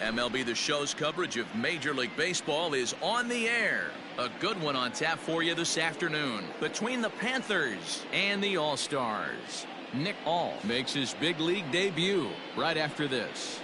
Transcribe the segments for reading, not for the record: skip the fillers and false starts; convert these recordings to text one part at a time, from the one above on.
MLB The Show's coverage of Major League Baseball is on the air. A good one on tap for you this afternoon between the Panthers and the All-Stars. Ncaa makes his big league debut right after this.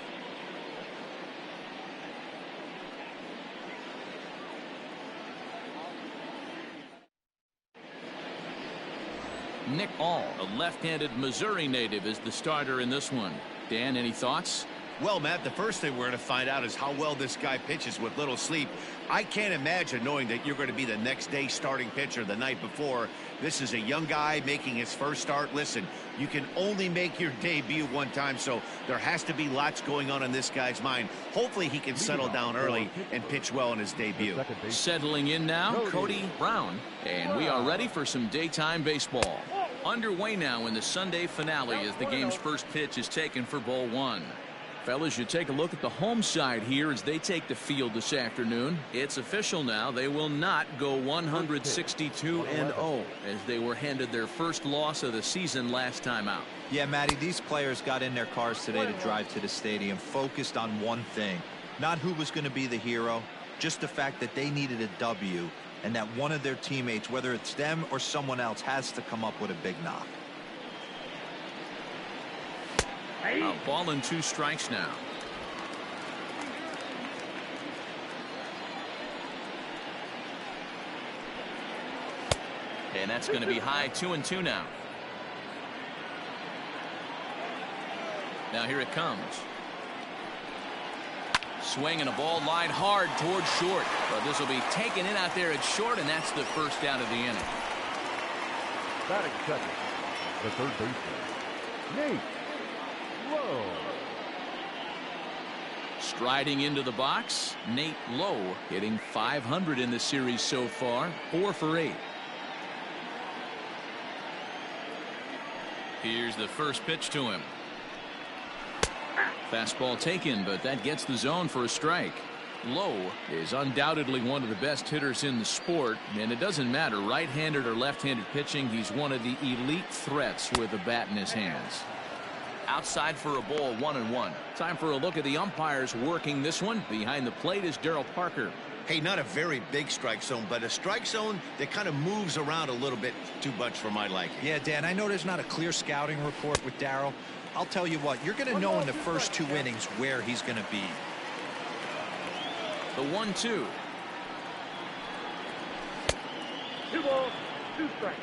Ncaa, a left-handed Missouri native, is the starter in this one. Dan, any thoughts? Well, Matt, the first thing we're going to find out is how well this guy pitches with little sleep. I can't imagine knowing that you're going to be the next day starting pitcher the night before. This is a young guy making his first start. Listen, you can only make your debut one time, so there has to be lots going on in this guy's mind. Hopefully he can settle down early and pitch well in his debut. Settling in now, Cody Brown, and we are ready for some daytime baseball. Underway now in the Sunday finale as the game's first pitch is taken for ball one. Fellas, you take a look at the home side here as they take the field this afternoon. It's official now. They will not go 162-0 as they were handed their first loss of the season last time out. Yeah, Matty, these players got in their cars today to drive to the stadium focused on one thing. Not who was going to be the hero, just the fact that they needed a W and that one of their teammates, whether it's them or someone else, has to come up with a big knock. A ball and 2 strikes now. And that's going to be high, 2-2 now. Now here it comes. Swing and a ball line hard towards short. But this will be taken in out there at short, and that's the first out of the inning. Batting second, the third baseman, Nate. Lowe. Striding into the box, Nate Lowe, hitting .500 in the series so far, 4 for 8. Here's the first pitch to him. Fastball taken, but that gets the zone for a strike. Lowe is undoubtedly one of the best hitters in the sport, and it doesn't matter right-handed or left-handed pitching. He's one of the elite threats with a bat in his hands. Outside for a ball, 1-1. Time for a look at the umpires working this one. Behind the plate is Darryl Parker. Hey, not a very big strike zone, but a strike zone that kind of moves around a little bit too much for my liking. Yeah, Dan, I know there's not a clear scouting report with Darryl. I'll tell you what, you're going to know in the first 2 innings where he's going to be. The 1-2. 2 balls, 2 strikes.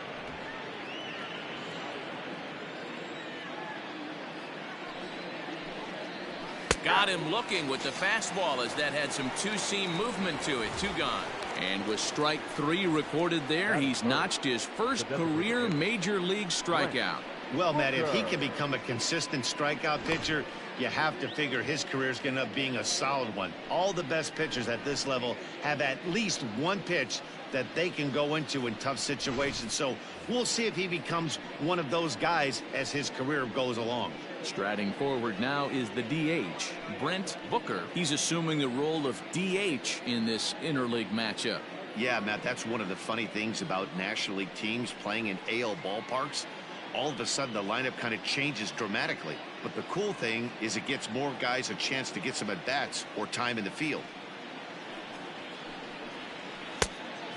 Got him looking with the fastball as that had some two-seam movement to it. 2 gone. And with strike 3 recorded there, he's notched his first career major league strikeout. Well, Matt, if he can become a consistent strikeout pitcher, you have to figure his career is going to end up being a solid one. All the best pitchers at this level have at least one pitch that they can go into in tough situations. So we'll see if he becomes one of those guys as his career goes along. Striding forward now is the DH, Brent Booker. He's assuming the role of DH in this interleague matchup. Yeah, Matt, that's one of the funny things about National League teams playing in AL ballparks. All of a sudden, the lineup kind of changes dramatically. But the cool thing is it gets more guys a chance to get some at-bats or time in the field.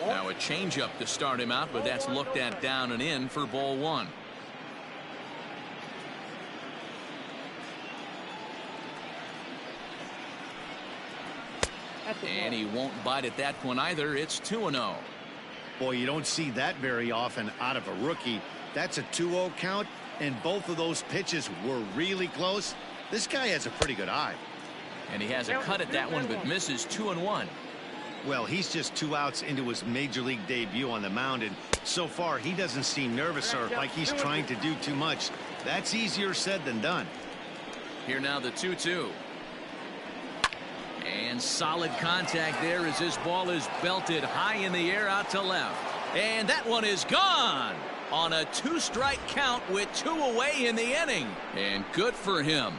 Now a changeup to start him out, but that's looked at down and in for ball 1. And he won't bite at that one either. It's 2-0. Boy, you don't see that very often out of a rookie. That's a 2-0 count, and both of those pitches were really close. This guy has a pretty good eye. And he has a cut at that one, but misses 2-1. Well, he's just 2 outs into his major league debut on the mound, and so far he doesn't seem nervous or like he's trying to do too much. That's easier said than done. Here now the 2-2. And solid contact there as this ball is belted high in the air out to left. And that one is gone on a 2-strike count with 2 away in the inning. And good for him.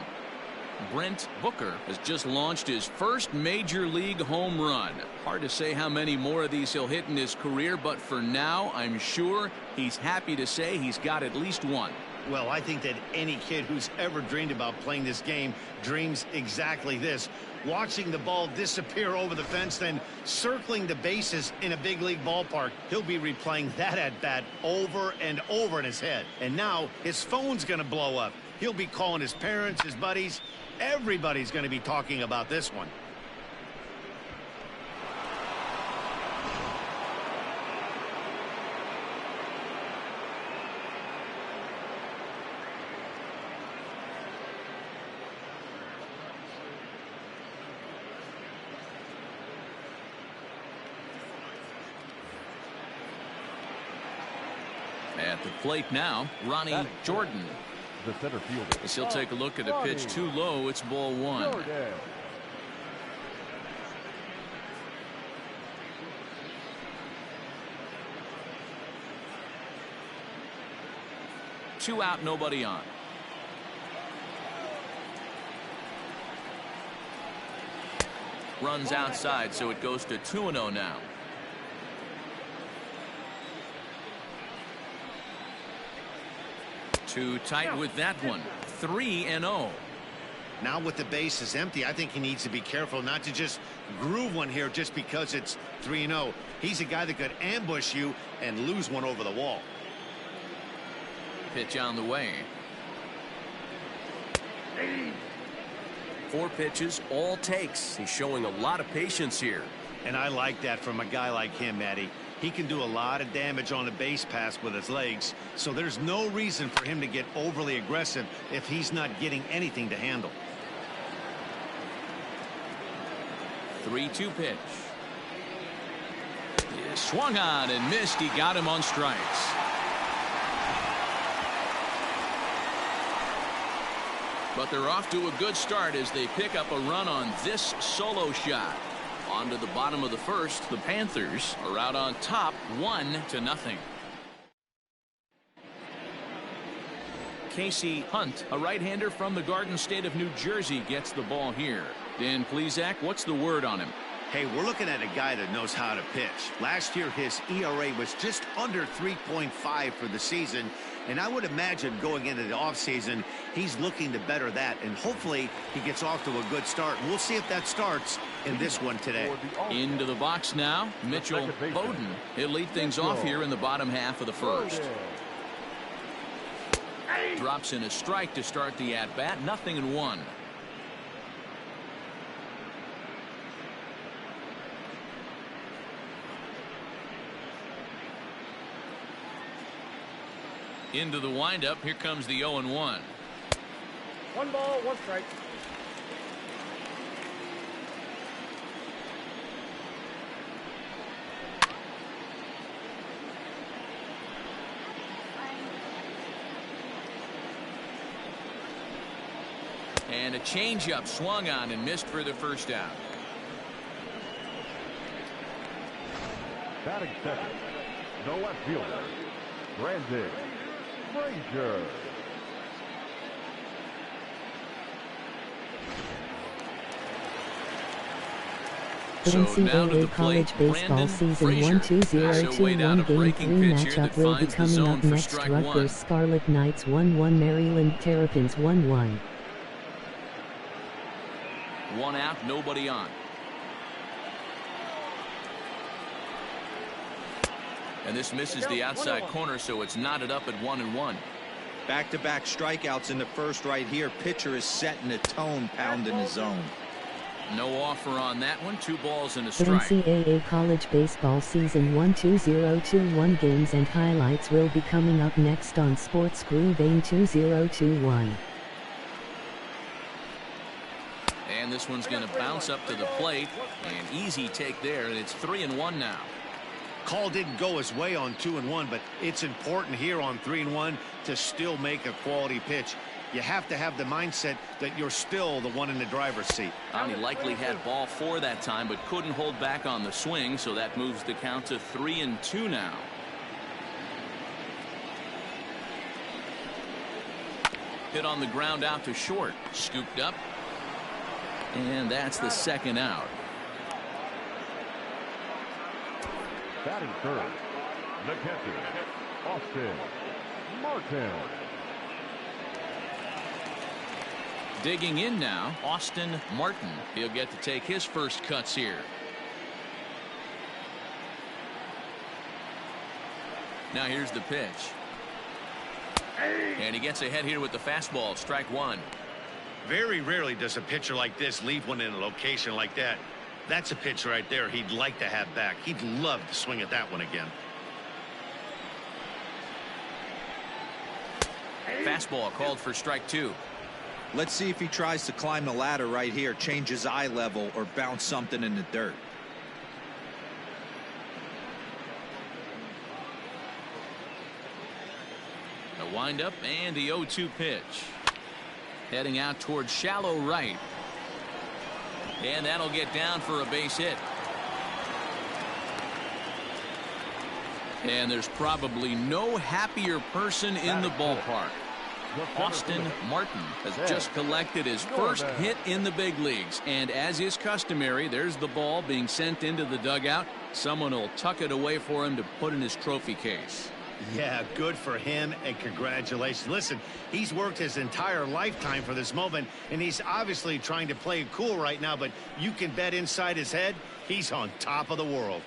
Brent Booker has just launched his first major league home run. Hard to say how many more of these he'll hit in his career, but for now, I'm sure he's happy to say he's got at least one. Well, I think that any kid who's ever dreamed about playing this game dreams exactly this. Watching the ball disappear over the fence, then circling the bases in a big league ballpark. He'll be replaying that at bat over and over in his head. And now his phone's going to blow up. He'll be calling his parents, his buddies. Everybody's going to be talking about this one. At the plate now, Ronnie Jordan. The center fielder. As he'll take a look at a pitch too low. It's ball one. Jordan. Two out, nobody on. Runs outside, so it goes to 2-0 now. Too tight with that one. 3-0. Now with the bases empty, I think he needs to be careful not to just groove one here just because it's 3-0. He's a guy that could ambush you and lose one over the wall. Pitch on the way. 4 pitches, all takes. He's showing a lot of patience here. And I like that from a guy like him, Matty. He can do a lot of damage on a base pass with his legs, so there's no reason for him to get overly aggressive if he's not getting anything to handle. 3-2 pitch. He swung on and missed. He got him on strikes. But they're off to a good start as they pick up a run on this solo shot. On to the bottom of the first, the Panthers are out on top 1-0. Casey Hunt, a right-hander from the Garden State of New Jersey, gets the ball here. Dan Plesac, what's the word on him? Hey, we're looking at a guy that knows how to pitch. Last year, his ERA was just under 3.5 for the season. And I would imagine going into the offseason, he's looking to better that. And hopefully he gets off to a good start. We'll see if that starts in this one today. Into the box now, Mitchell Bowden. He'll lead things off here in the bottom half of the first. Drops in a strike to start the at-bat. 0-1. Into the windup. Here comes the 0-1. 1 ball, 1 strike. And a changeup swung on and missed for the first out. Batting second. No left fielder. Brandon Frazier. NCAA college baseball season 1-2-0-2-1 game 3 matchup will be coming up next. Rutgers Scarlet Knights 1-1, Maryland Terrapins 1-1. 1 out, nobody on. And this misses the outside corner, so it's knotted up at 1-1. Back-to-back strikeouts in the first right here. Pitcher is setting a tone, pounding his zone. No offer on that one. 2 balls and a strike. NCAA college baseball season 1-2-0-2-1 games and highlights will be coming up next on Sports Groove AIM 2021. And this one's going to bounce up to the plate. An easy take there, and it's 3-1 now. Call didn't go his way on 2-1, but it's important here on 3-1 to still make a quality pitch. You have to have the mindset that you're still the one in the driver's seat. He likely had ball 4 that time, but couldn't hold back on the swing, so that moves the count to 3-2 now. Hit on the ground out to short. Scooped up. And that's the second out. Batting third, the catcher, Austin Martin. Digging in now, Austin Martin. He'll get to take his first cuts here. Now here's the pitch. And he gets ahead here with the fastball. Strike one. Very rarely does a pitcher like this leave one in a location like that. That's a pitch right there he'd like to have back. He'd love to swing at that one again. Fastball called for strike two. Let's see if he tries to climb the ladder right here, change his eye level, or bounce something in the dirt. The windup and the 0-2 pitch. Heading out towards shallow right. And that'll get down for a base hit. And there's probably no happier person in the ballpark. Austin Martin has just collected his first hit in the big leagues. And as is customary, there's the ball being sent into the dugout. Someone will tuck it away for him to put in his trophy case. Yeah, good for him, and congratulations. Listen, he's worked his entire lifetime for this moment, and he's obviously trying to play it cool right now, but you can bet inside his head, he's on top of the world.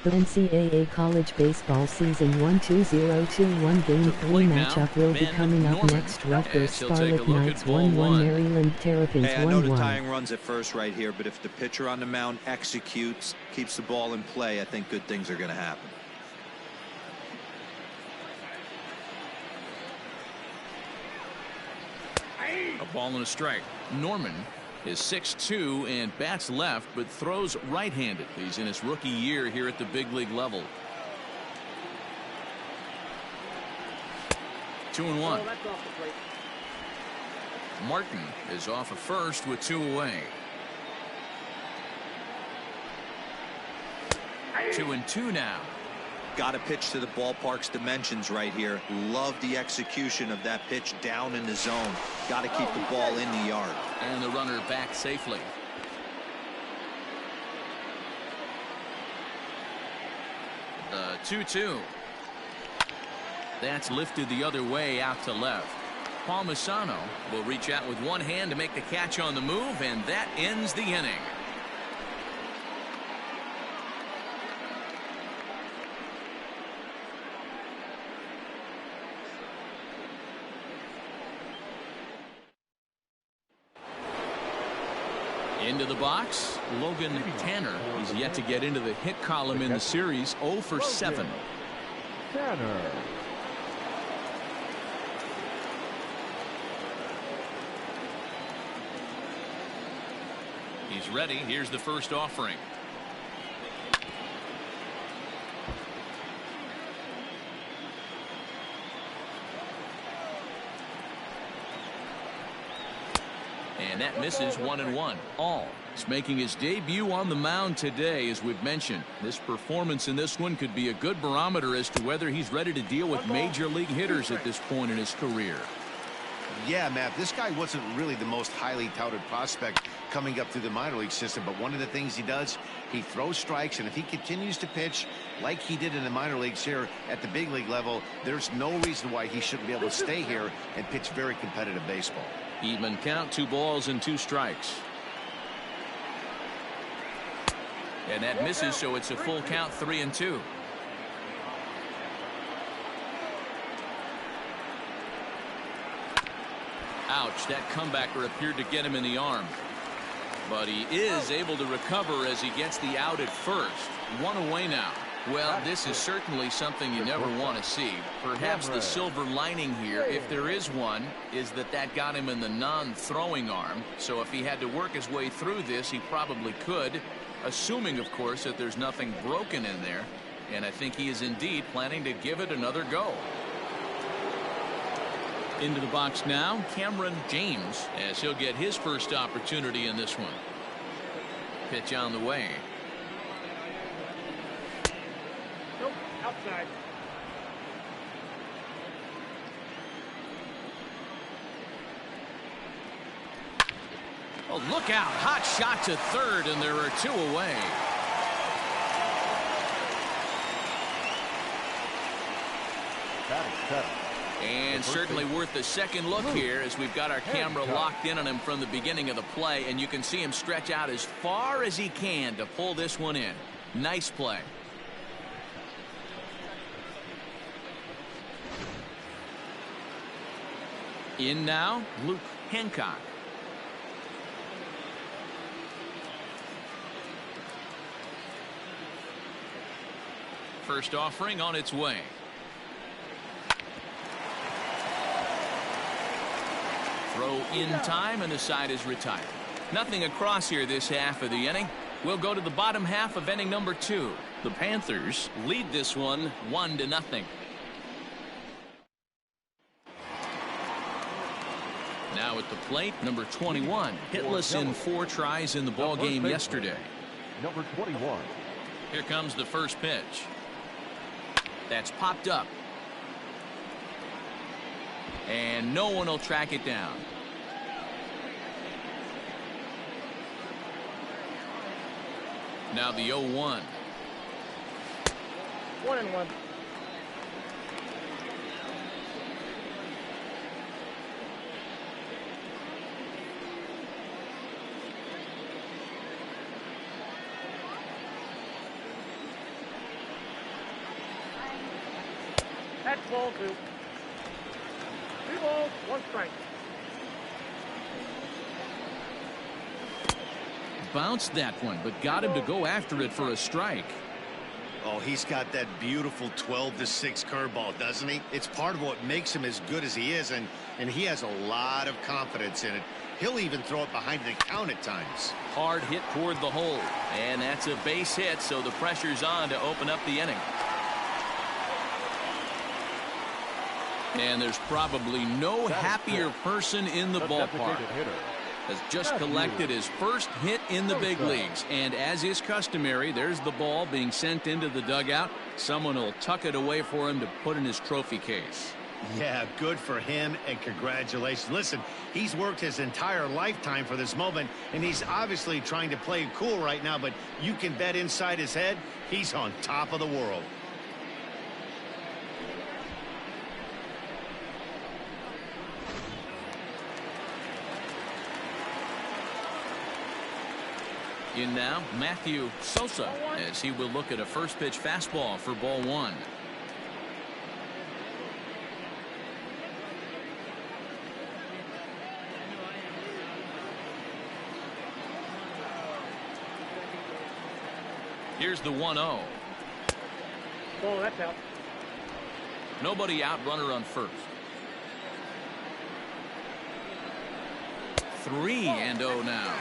The NCAA college baseball season 1-2-0-2-1 game 3 matchup will be coming up next. Rutgers Scarlet Knights 1-1, Maryland Terrapins 1-1. Hey, I know the tying runs at first right here, but if the pitcher on the mound executes, keeps the ball in play, I think good things are going to happen. A ball and a strike. Norman is 6'2" and bats left, but throws right-handed. He's in his rookie year here at the big league level. 2-1. Martin is off of first with 2 away. 2-2 now. Got to pitch to the ballpark's dimensions right here. Love the execution of that pitch down in the zone. Got to keep the ball in the yard. And the runner back safely. The 2-2. That's lifted the other way out to left. Palmisano will reach out with one hand to make the catch on the move, and that ends the inning. Into the box, Logan Tanner. He's yet to get into the hit column in the series. 0 for 7. Tanner. He's ready. Here's the first offering. And that misses 1-1. All is making his debut on the mound today. As we've mentioned, this performance in this one could be a good barometer as to whether he's ready to deal with major league hitters at this point in his career. Yeah, Matt, this guy wasn't really the most highly touted prospect coming up through the minor league system, but one of the things he does, he throws strikes, and if he continues to pitch like he did in the minor leagues here at the big league level, there's no reason why he shouldn't be able to stay here and pitch very competitive baseball. Even count, 2 balls and 2 strikes. And that misses, so it's a full count, 3-2. Ouch, that comebacker appeared to get him in the arm. But he is able to recover as he gets the out at first. 1 away now. Well, this is certainly something you never want to see. Perhaps the silver lining here, if there is one, is that got him in the non-throwing arm. So if he had to work his way through this, he probably could, assuming, of course, that there's nothing broken in there. And I think he is indeed planning to give it another go. Into the box now, Cameron James, as he'll get his first opportunity in this one. Pitch on the way. Nope, outside. Oh, look out. Hot shot to third, and there are 2 away. And certainly worth a second look here as we've got our camera locked in on him from the beginning of the play, and you can see him stretch out as far as he can to pull this one in. Nice play. In now, Luke Hancock. First offering on its way. Throw in time, and the side is retired. Nothing across here this half of the inning. We'll go to the bottom half of inning number 2. The Panthers lead this one 1-0. Now at the plate, number 21, hitless in 4 tries in the ball game yesterday. Number 21. Here comes the first pitch. That's popped up. And no one will track it down. Now the 0-1. 1-1. That's ball 2. 3 balls, 1 strike. Bounced that one, but got him to go after it for a strike. Oh, he's got that beautiful 12-6 curveball, doesn't he? It's part of what makes him as good as he is, and he has a lot of confidence in it. He'll even throw it behind the count at times. Hard hit toward the hole, and that's a base hit, so the pressure's on to open up the inning. And there's probably no happier person in the ballpark. Has just collected his first hit in the big leagues, and as is customary, there's the ball being sent into the dugout. Someone will tuck it away for him to put in his trophy case. Yeah, good for him, and congratulations. Listen, he's worked his entire lifetime for this moment, and he's obviously trying to play cool right now, but you can bet inside his head he's on top of the world. In now, Matthew Sosa, as he will look at a first pitch fastball for ball 1. Here's the 1-0. Oh, that's out. Nobody out, runner on first. 3-0 now.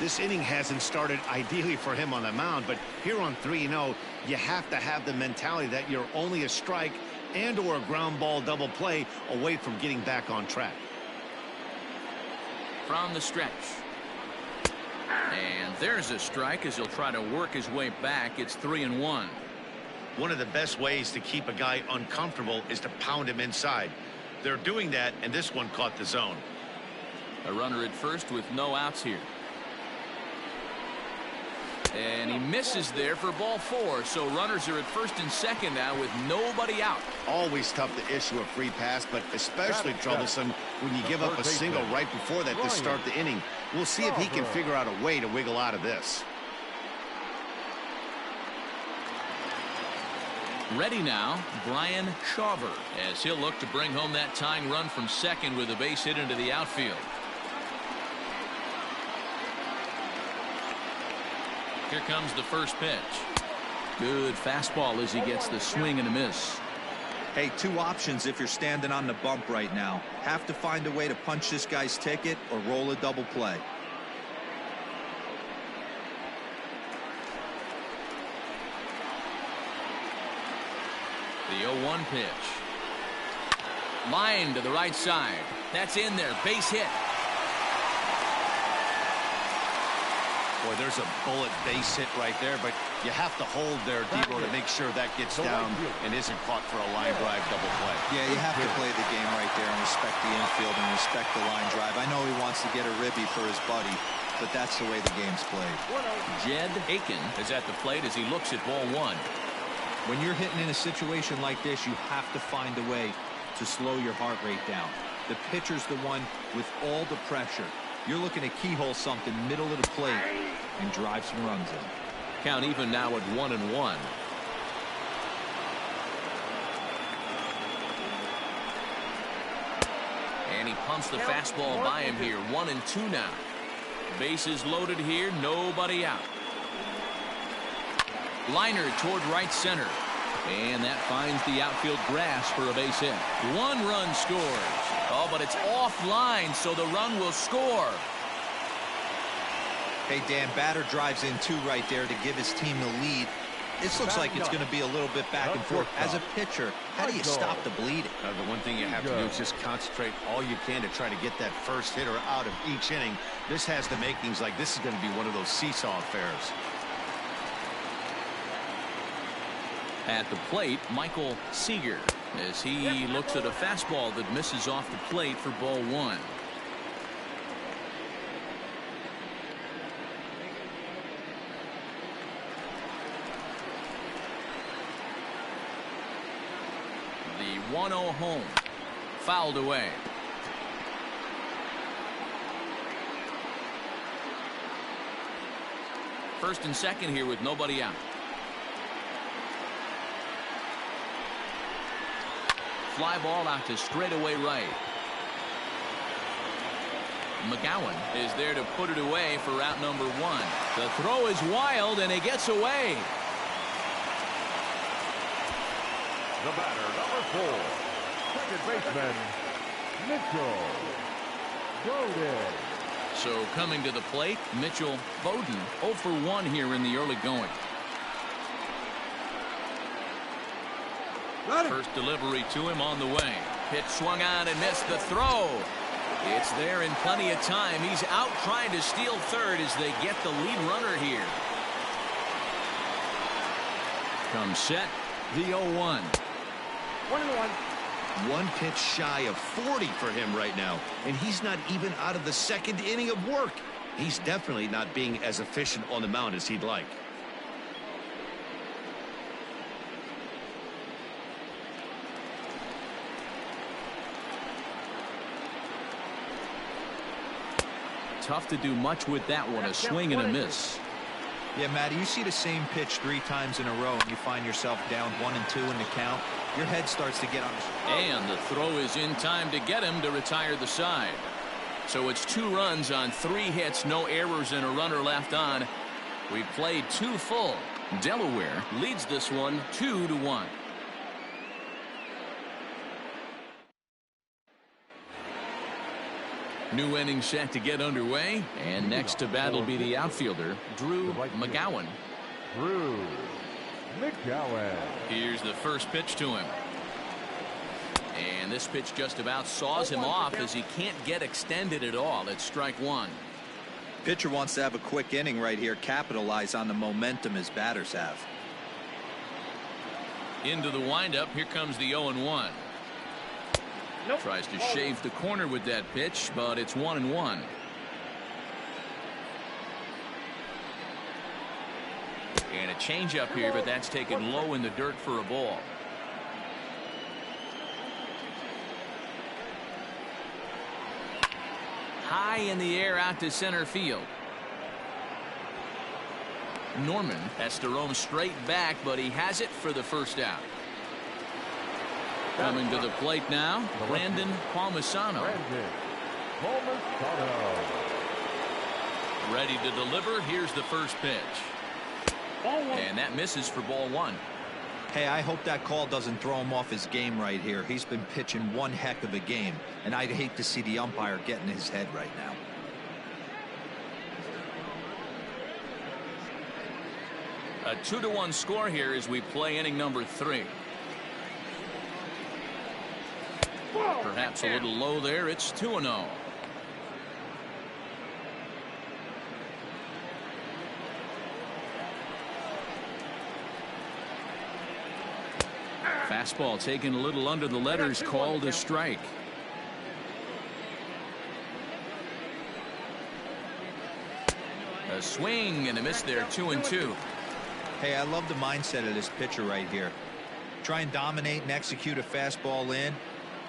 This inning hasn't started ideally for him on the mound, but here on 3-0, you have to have the mentality that you're only a strike and or a ground ball double play away from getting back on track. From the stretch. And there's a strike as he'll try to work his way back. It's 3-1. One of the best ways to keep a guy uncomfortable is to pound him inside. They're doing that, and this one caught the zone. A runner at first with no outs here. And he misses there for ball 4. So runners are at first and second now with nobody out. Always tough to issue a free pass, but especially troublesome when you give up a single right before that to start the inning. We'll see if he can figure out a way to wiggle out of this. Ready now, Brian Shawver, as he'll look to bring home that tying run from second with a base hit into the outfield. Here comes the first pitch. Good fastball as he gets the swing and a miss. Hey, 2 options if you're standing on the bump right now. Have to find a way to punch this guy's ticket or roll a double play. The 0-1 pitch. Line to the right side. That's in there. Base hit. Boy, there's a bullet base hit right there, but you have to hold there, Debo, to make sure that gets down and isn't caught for a line drive double play. Yeah, you have to play the game right there and respect the infield and respect the line drive. I know he wants to get a ribby for his buddy, but that's the way the game's played. Jed Aiken is at the plate as he looks at ball one. When you're hitting in a situation like this, you have to find a way to slow your heart rate down. The pitcher's the one with all the pressure. You're looking to keyhole something middle of the plate and drive some runs in. Count even now at 1-1. And he pumps the fastball by him here. 1-2 now. Bases loaded here. Nobody out. Liner toward right center. And that finds the outfield grass for a base hit. 1 run scores. Oh, but it's offline, so the run will score. Hey, Dan, batter drives in 2 right there to give his team the lead. This looks like it's going to be a little bit back and forth. As a pitcher, how do you stop the bleeding? The one thing you have to do is just concentrate all you can to try to get that first hitter out of each inning. This has the makings like this is going to be one of those seesaw affairs. At the plate, Michael Seager, as he looks at a fastball that misses off the plate for ball 1. The 1-0 home, fouled away. First and second here with nobody out. Fly ball out to straightaway right. McGowan is there to put it away for out number 1. The throw is wild and it gets away. The batter, number 4, second baseman, Mitchell Bowden. So coming to the plate, Mitchell Bowden, 0 for 1 here in the early going. First delivery to him on the way. Pitch swung on and missed the throw. It's there in plenty of time. He's out trying to steal third as they get the lead runner here. Comes set, the 0-1. 1-1. One pitch shy of 40 for him right now, and he's not even out of the second inning of work. He's definitely not being as efficient on the mound as he'd like. Tough to do much with that one. A swing and a miss. Yeah, Matty, you see the same pitch 3 times in a row and you find yourself down 1-2 in the count. Your head starts to get on. And the throw is in time to get him to retire the side. So it's 2 runs on 3 hits, no errors, and a runner left on. We played 2 full. Delaware leads this one 2-1. New inning set to get underway, and next to bat will be the outfielder, Drew McGowan. Drew McGowan. Here's the first pitch to him. And this pitch just about saws him off as he can't get extended at all. It's strike 1. Pitcher wants to have a quick inning right here, capitalize on the momentum his batters have. Into the windup, here comes the 0-1. Nope. Tries to shave the corner with that pitch, but it's 1-1. And a changeup here, but that's taken low in the dirt for a ball. High in the air out to center field. Norman has to roam straight back, but he has it for the first out. Coming to the plate now, Brandon Palmisano. Ready to deliver. Here's the first pitch. And that misses for ball 1. Hey, I hope that call doesn't throw him off his game right here. He's been pitching one heck of a game, and I'd hate to see the umpire get in his head right now. A 2-1 score here as we play inning number 3. Perhaps a little low there. It's 2-0. Fastball taken a little under the letters, called a strike. A swing and a miss there, 2-2. Hey, I love the mindset of this pitcher right here. Try and dominate and execute a fastball in,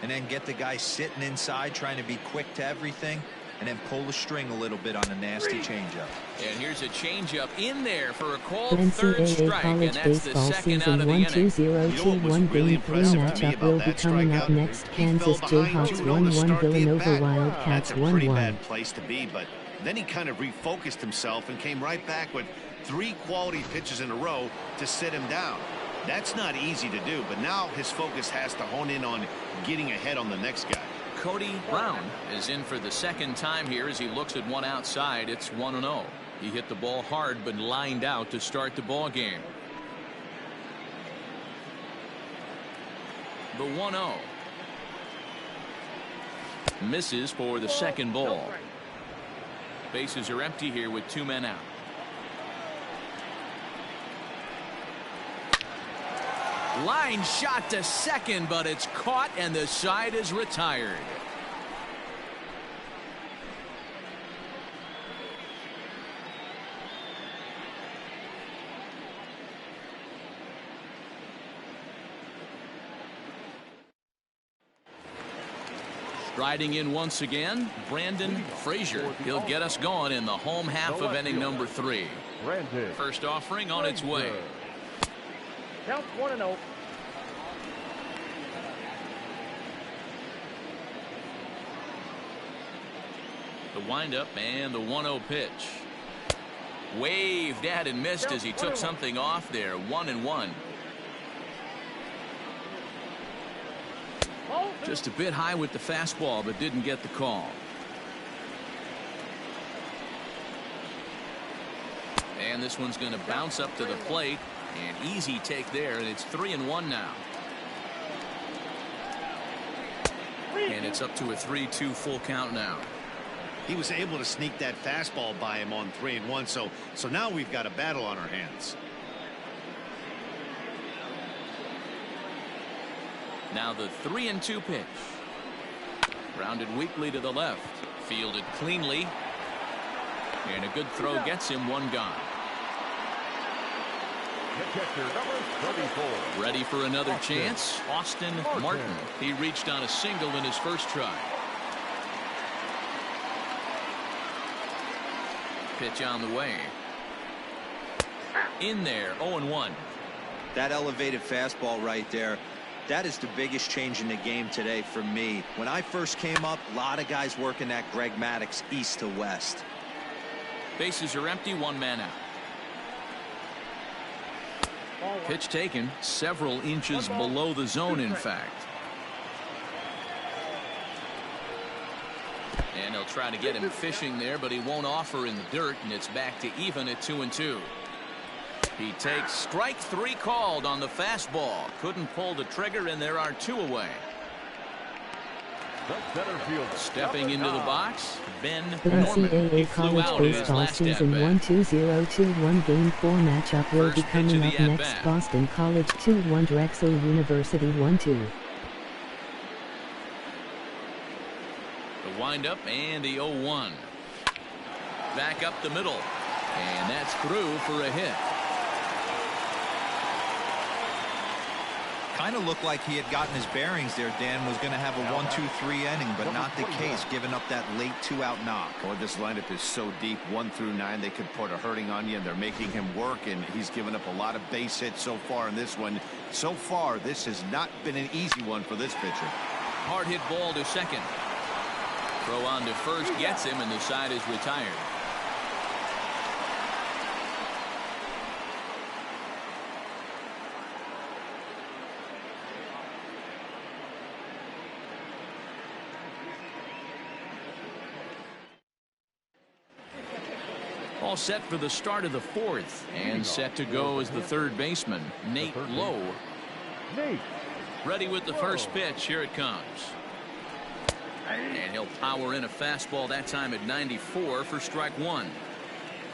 and then get the guy sitting inside trying to be quick to everything, and then pull the string a little bit on a nasty changeup. And here's a changeup in there for a called NCAA third strike, and college that's the baseball second season out of the inning. 1-2-0-2-1 game 3 matchup will be coming up next. Kansas Jayhawks 1-1 Villanova Wildcats That's a pretty 1-1. bad place to be, but then he kind of refocused himself and came right back with 3 quality pitches in a row to sit him down. That's not easy to do, but now his focus has to hone in on getting ahead on the next guy. Cody Brown is in for the second time here as he looks at one outside. It's 1-0. He hit the ball hard but lined out to start the ball game. The 1-0 misses for the second ball. Bases are empty here with 2 men out. Line shot to second, but it's caught and the side is retired. Striding in once again, Brandon Frazier. He'll get us going in the home half of inning number 3. First offering on its way. Count 1-0. The windup and the 1-0 pitch. Waved at and missed as he took something off there. 1-1. Just a bit high with the fastball, but didn't get the call. And this one's going to bounce up to the plate. An easy take there, and it's 3-1 now. And it's up to a 3-2 full count now. He was able to sneak that fastball by him on 3-1, so now we've got a battle on our hands. Now the 3-2 pitch. Rounded weakly to the left. Fielded cleanly. And a good throw gets him one gone. Ready for another chance. Austin Martin. He reached on a single in his first try. Pitch on the way. In there, 0-1. That elevated fastball right there, that is the biggest change in the game today for me. When I first came up, a lot of guys working that Greg Maddux east to west. Bases are empty, 1 man out. Pitch taken several inches below the zone, in fact. And he'll try to get him fishing there, but he won't offer in the dirt, and it's back to even at 2-2. He takes strike 3 called on the fastball. Couldn't pull the trigger, and there are 2 away. Stepping into the box, Ben Norman. He NCAA flew out college in his baseball last season at-bat. 1-2-0-2-1 game 4 matchup will First be pitch coming of up the next. at-bat. Boston College 2-1 Drexel University 1-2. The windup and the 0-1. Back up the middle. And that's through for a hit. Kind of looked like he had gotten his bearings there. Dan was going to have a 1-2-3 inning, but not the case, giving up that late 2-out knock. Boy, this lineup is so deep, 1 through 9. They could put a hurting on you, and they're making him work, and he's given up a lot of base hits so far in this one. So far, this has not been an easy one for this pitcher. Hard hit ball to second. Throw on to first gets him, and the side is retired. All set for the start of the 4th, and set to go is the third baseman, Nate Lowe. Ready with the first pitch. Here it comes. And he'll power in a fastball that time at 94 for strike 1.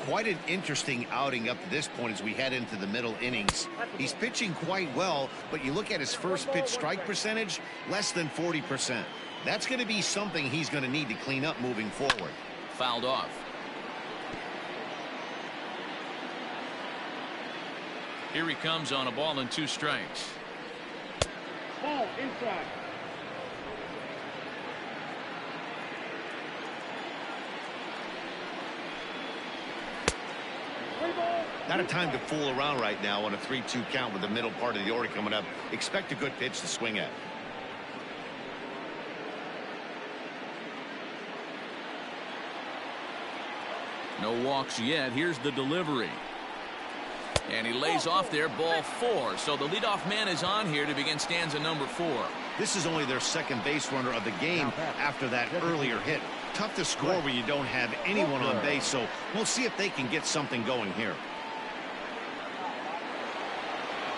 quite an interesting outing up to this point as we head into the middle innings. He's pitching quite well, but you look at his first pitch strike percentage, less than 40%. That's going to be something he's going to need to clean up moving forward. Fouled off. Here he comes on a ball and 2 strikes. Ball inside. Not a time to fool around right now on a 3-2 count with the middle part of the order coming up. Expect a good pitch to swing at. No walks yet. Here's the delivery. And he lays off there, ball 4. So the leadoff man is on here to begin stanza number 4. This is only their second base runner of the game after that earlier hit. Tough to score when you don't have anyone on base, so we'll see if they can get something going here.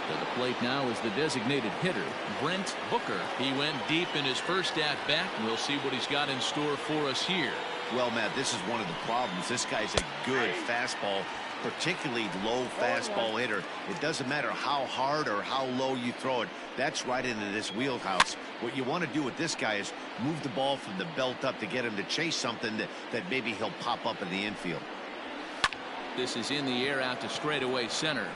To the plate now is the designated hitter, Brent Booker. He went deep in his first at-bat. We'll see what he's got in store for us here. Well, Matt, this is one of the problems. This guy's a good fastball, particularly low fastball hitter. It doesn't matter how hard or how low you throw it. That's right into this wheelhouse. What you want to do with this guy is move the ball from the belt up to get him to chase something that maybe he'll pop up in the infield. This is in the air out to straightaway center.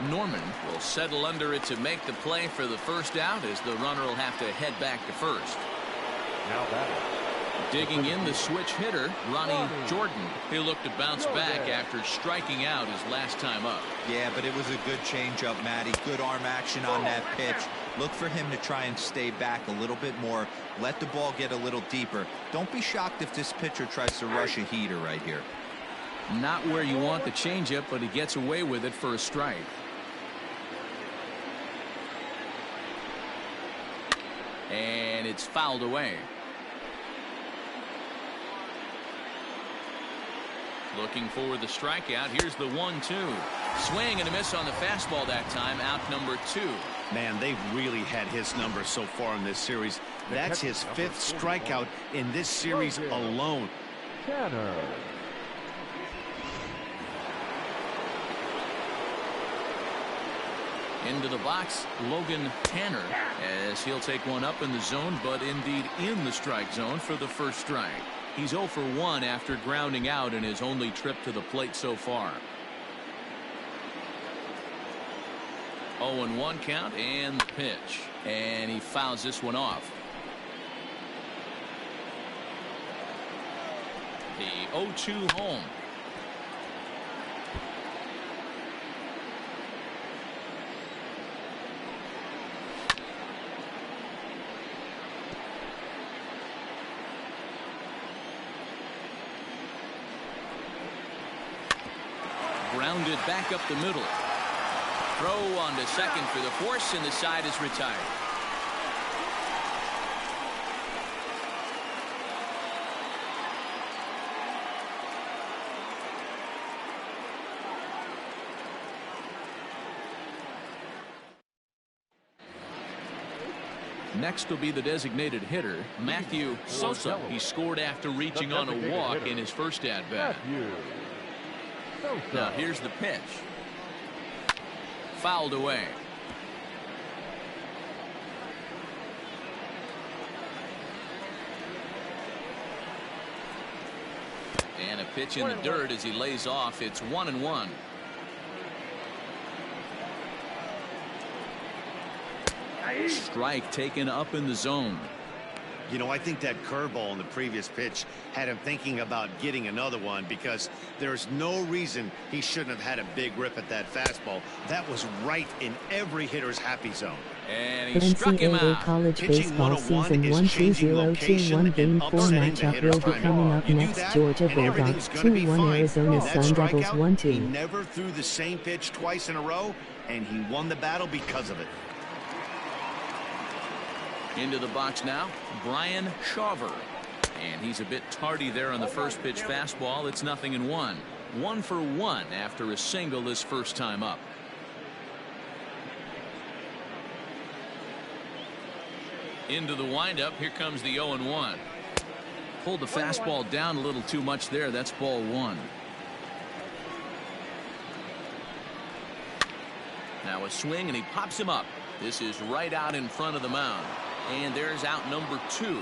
Norman will settle under it to make the play for the first out, as the runner will have to head back to first. Now batting. Digging in, the switch hitter, Ronnie Jordan. He'll look to bounce back after striking out his last time up. Yeah, but it was a good changeup, Matty. Good arm action on that pitch. Look for him to try and stay back a little bit more. Let the ball get a little deeper. Don't be shocked if this pitcher tries to rush a heater right here. Not where you want the changeup, but he gets away with it for a strike. And it's fouled away. Looking for the strikeout. Here's the 1-2. Swing and a miss on the fastball that time. Out number 2. Man, they've really had his number so far in this series. That's his 5th strikeout in this series alone. Tanner. Into the box, Logan Tanner, as he'll take one up in the zone, but indeed in the strike zone for the first strike. He's 0 for 1 after grounding out in his only trip to the plate so far. 0-1 count, and the pitch. And he fouls this one off. The 0-2 home. Grounded back up the middle. Throw on to second for the force, and the side is retired. Next will be the designated hitter, Matthew Sosa. He scored after reaching on a walk in his first at-bat. Now here's the pitch. Fouled away. And a pitch in the dirt as he lays off. It's 1-1. Strike taken up in the zone. You know, I think that curveball in the previous pitch had him thinking about getting another one, because there's no reason he shouldn't have had a big rip at that fastball. That was right in every hitter's happy zone. And he struck him out. College baseball season 1-2-0-2-1 game 4 matchup will be coming up next. Georgia Bulldogs 2-1 Arizona Sun Devils 1-2. He never threw the same pitch twice in a row, and he won the battle because of it. Into the box now, Brian Shawver. And he's a bit tardy there on the first pitch fastball. It's 0-1. 1 for 1 after a single his first time up. Into the windup. Here comes the 0-1. Pulled the fastball down a little too much there. That's ball one. Now a swing, and he pops him up. This is right out in front of the mound. And there's out number 2.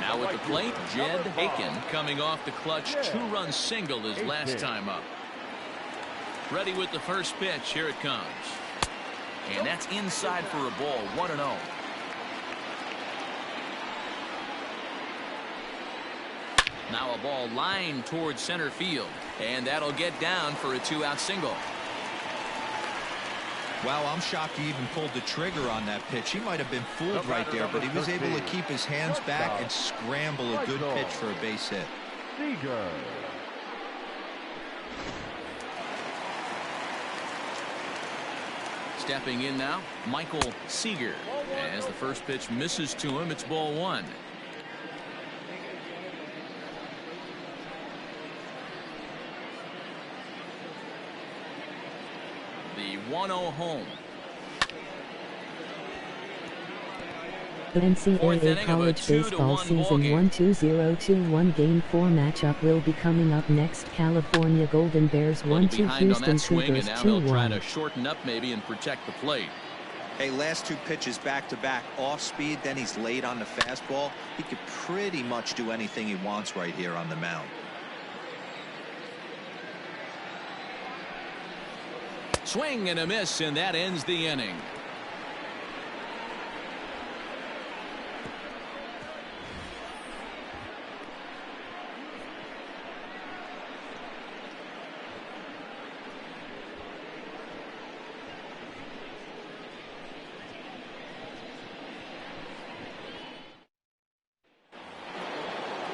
Now at the plate, Jed Aiken coming off the clutch 2-run single his last time up. Ready with the first pitch. Here it comes. And that's inside for a ball. 1-0. Now a ball lined towards center field. And that'll get down for a 2-out single. Wow, I'm shocked he even pulled the trigger on that pitch. He might have been fooled right there, but he was able to keep his hands back and scramble a good pitch for a base hit. Stepping in now, Michael Seager. As the first pitch misses to him, it's ball one. The 1-0 home. The NCAA College Baseball Season 1-2-0-2-1 Game 4 matchup will be coming up next. California Golden Bears 1-2 Houston Cougars 2-1. Try to shorten up maybe and protect the plate. Hey, last 2 pitches back-to-back off speed, then he's late on the fastball. He could pretty much do anything he wants right here on the mound. Swing and a miss, and that ends the inning.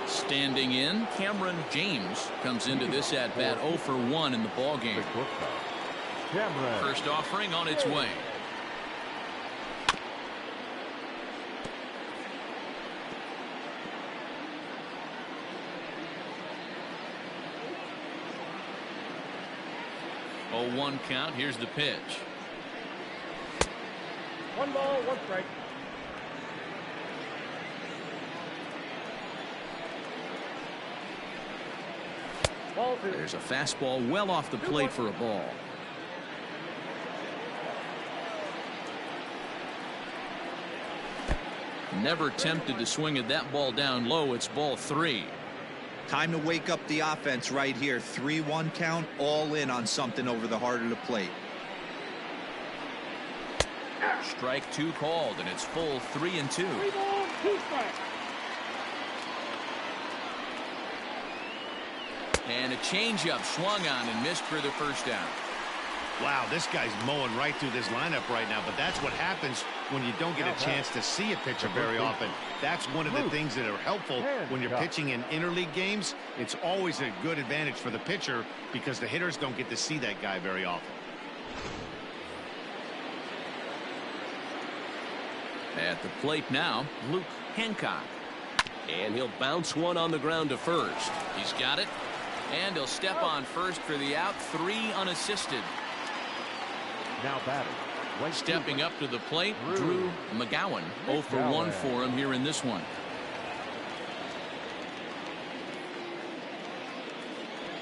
Standing in, Cameron James comes into this at-bat 0 for 1 in the ballgame. First offering on its way. Oh, 1 count. Here's the pitch. 1 ball, 1 strike. Ball 2. There's a fastball well off the plate for a ball. Never tempted to swing at that ball down low. It's ball 3. Time to wake up the offense right here. 3-1 count, all in on something over the heart of the plate. Strike 2 called, and it's full 3-2. 3 balls, 2 strikes. And a changeup swung on and missed for the first down. Wow, this guy's mowing right through this lineup right now, but that's what happens when you don't get a chance to see a pitcher very often. That's one of the things that are helpful when you're pitching in interleague games. It's always a good advantage for the pitcher because the hitters don't get to see that guy very often. At the plate now, Luke Hancock. And he'll bounce one on the ground to first. He's got it. And he'll step on first for the out. 3 unassisted. Now batting. Stepping up to the plate, Drew McGowan. 0 for 1 for him here in this one.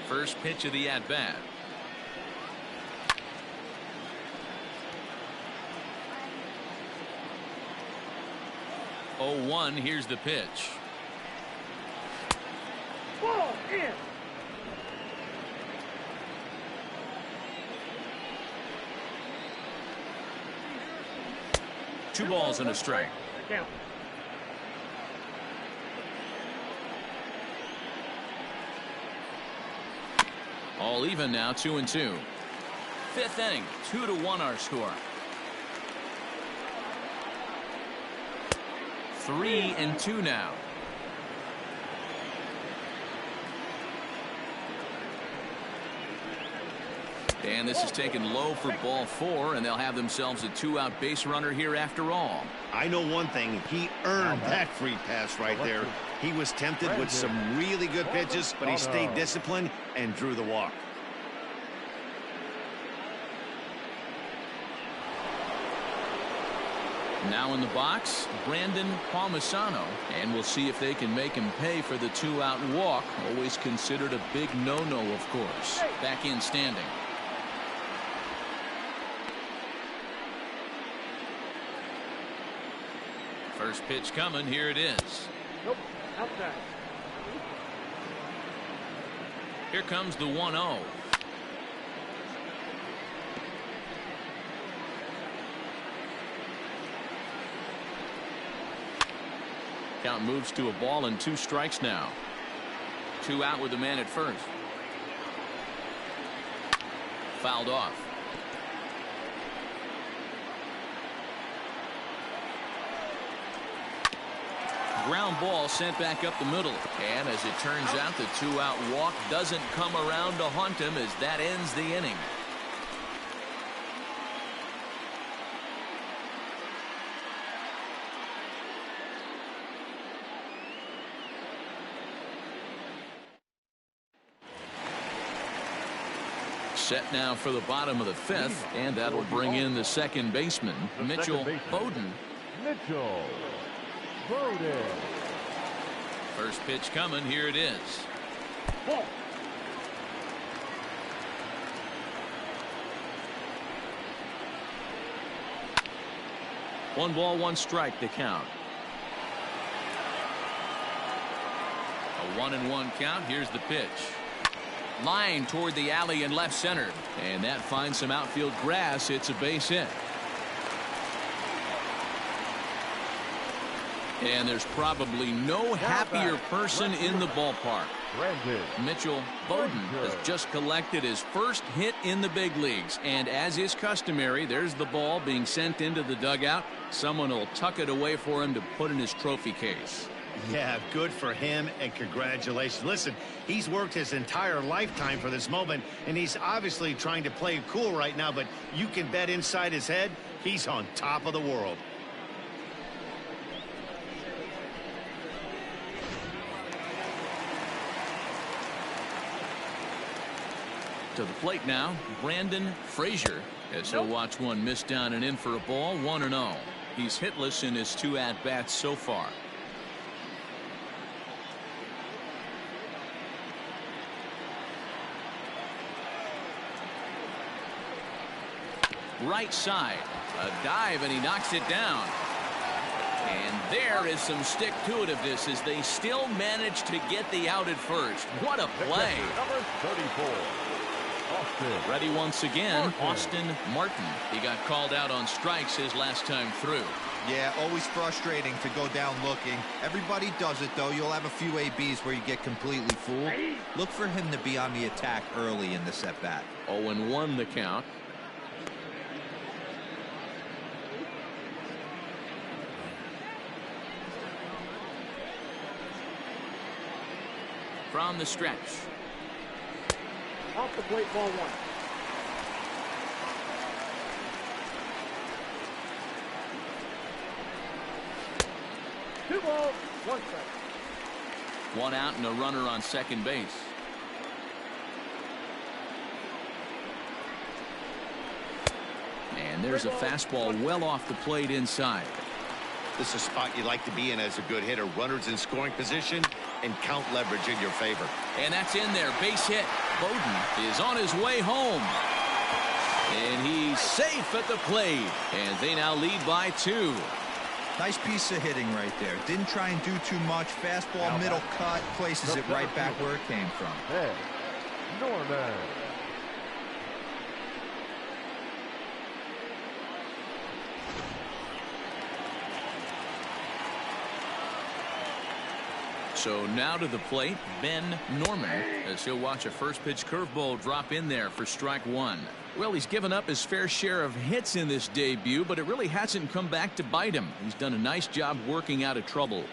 First pitch of the at-bat. 0-1. Here's the pitch. Ball in. 2 balls and a strike. Count. All even now, 2-2. 5th inning, 2-1 our score. 3-2 now. And this is taken low for ball 4, and they'll have themselves a 2-out base runner here after all. I know one thing. He earned that free pass right there. He was tempted with some really good pitches, but he stayed disciplined and drew the walk. Now in the box, Brandon Palmisano, and we'll see if they can make him pay for the 2-out walk. Always considered a big no-no, of course. Back in standing. First pitch coming. Here it is. Nope. Outside. Here comes the 1-0. Count moves to a ball and 2 strikes now. 2 out with the man at first. Fouled off. Ground ball sent back up the middle. And as it turns out, the 2-out walk doesn't come around to haunt him as that ends the inning. Set now for the bottom of the 5th, and that'll bring in the second baseman, Mitchell Bowden. Mitchell Bowden. First pitch coming. Here it is. Ball. 1 ball, 1 strike to count. A 1-1 count. Here's the pitch. Line toward the alley in left center, and that finds some outfield grass. It's a base hit. And there's probably no happier person in the ballpark. Mitchell Bowden has just collected his first hit in the big leagues, and as is customary, there's the ball being sent into the dugout. Someone will tuck it away for him to put in his trophy case. Yeah, good for him, and congratulations. Listen, he's worked his entire lifetime for this moment, and he's obviously trying to play it cool right now, but you can bet inside his head, he's on top of the world. To the plate now, Brandon Frazier, as he'll watch one miss down and in for a ball. 1-0. He's hitless in his 2 at-bats so far. Right side, a dive, and he knocks it down. And there is some stick-to-itiveness as they still manage to get the out at first. What a play. Number 34. Austin. Ready once again, Austin Martin. He got called out on strikes his last time through. Yeah, always frustrating to go down looking. Everybody does it, though. You'll have a few ABs where you get completely fooled. Look for him to be on the attack early in this at-bat. 0-1 the count. From the stretch. Off the plate, ball 1. Two balls, 1 strike. 1 out and a runner on second base. And there's a fastball well off the plate inside. This is a spot you like to be in as a good hitter. Runners in scoring position and count leverage in your favor. And that's in there. Base hit. Bowden is on his way home. And he's safe at the plate. And they now lead by 2. Nice piece of hitting right there. Didn't try and do too much. Fastball, middle cut, places it right back where it came from. Hey, Norman. So now to the plate, Ben Norman, as he'll watch a first pitch curveball drop in there for strike 1. Well, he's given up his fair share of hits in this debut, but it really hasn't come back to bite him. He's done a nice job working out of trouble.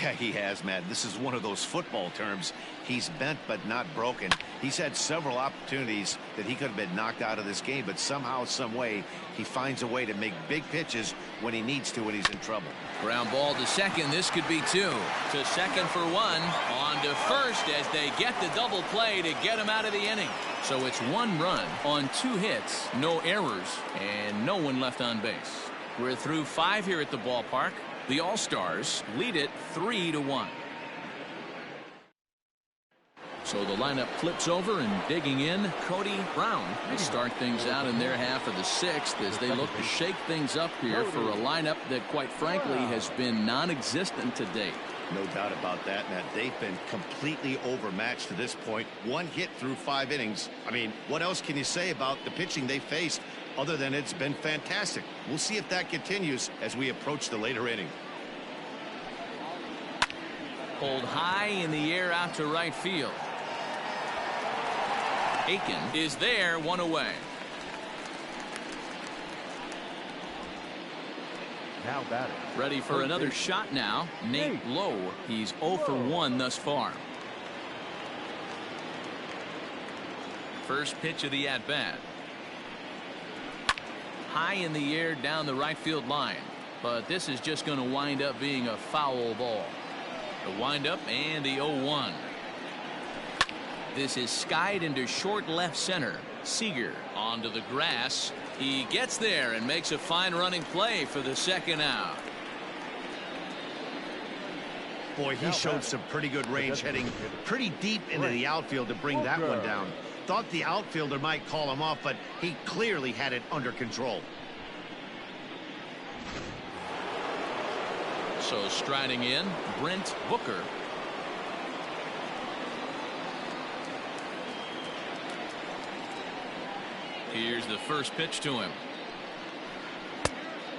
Yeah, he has, Matt. This is one of those football terms. He's bent but not broken. He's had several opportunities that he could have been knocked out of this game, but somehow, some way, he finds a way to make big pitches when he needs to when he's in trouble. Ground ball to second. This could be 2. To second for 1. On to first as they get the double play to get him out of the inning. So it's 1 run on 2 hits, no errors, and no one left on base. We're through 5 here at the ballpark. The All-Stars lead it 3-1. So the lineup flips over, and digging in, Cody Brown will start things out in their half of the 6th as they look to shake things up here for a lineup that, quite frankly, has been non-existent to date. No doubt about that, Matt. They've been completely overmatched to this point. 1 hit through 5 innings. I mean, what else can you say about the pitching they faced other than it's been fantastic? We'll see if that continues as we approach the later inning. Pulled high in the air out to right field. Aiken is there, 1 away. Now batting. Ready for another shot now. Nate Lowe. He's 0 for 1 thus far. First pitch of the at-bat. High in the air down the right field line. But this is just going to wind up being a foul ball. The windup and the 0-1. This is skied into short left center. Seager onto the grass. He gets there and makes a fine running play for the 2nd out. Boy, he showed some pretty good range, heading pretty deep into the outfield to bring that one down. Thought the outfielder might call him off, but he clearly had it under control. So striding in, Brent Booker. Here's the first pitch to him.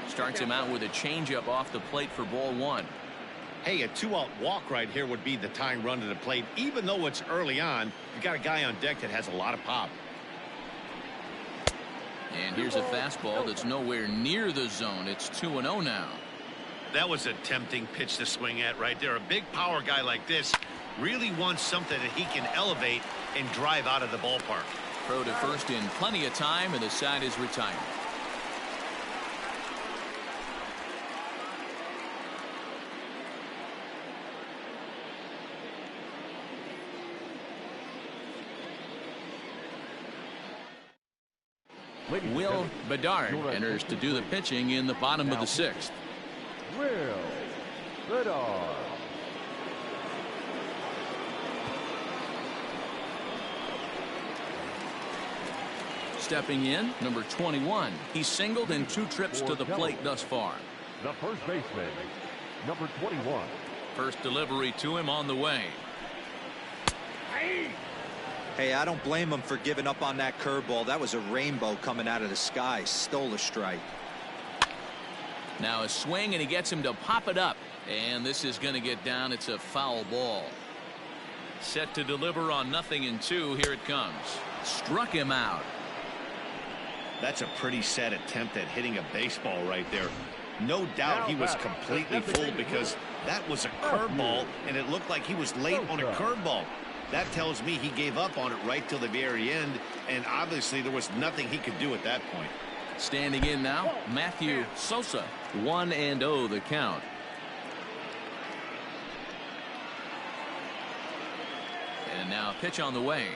Starts him out with a changeup off the plate for ball 1. Hey, a 2-out walk right here would be the tying run to the plate. Even though it's early on, you got a guy on deck that has a lot of pop. And here's a fastball that's nowhere near the zone. It's 2-0 now. That was a tempting pitch to swing at right there. A big power guy like this really wants something that he can elevate and drive out of the ballpark. Throw to first in plenty of time, and the side is retired. Will Bedard enters to do the pitching in the bottom of the 6th. Will Bedard. Stepping in, number 21. He's singled in 2 trips to the plate thus far. The first baseman, number 21. First delivery to him on the way. Hey, I don't blame him for giving up on that curveball. That was a rainbow coming out of the sky. Stole a strike. Now a swing, and he gets him to pop it up. And this is going to get down. It's a foul ball. Set to deliver on 0-2. Here it comes. Struck him out. That's a pretty sad attempt at hitting a baseball right there. No doubt he was completely fooled because that was a curveball, and it looked like he was late on a curveball. That tells me he gave up on it right till the very end, and obviously there was nothing he could do at that point. Standing in now, Matthew Sosa. 1-0 the count. And now a pitch on the way.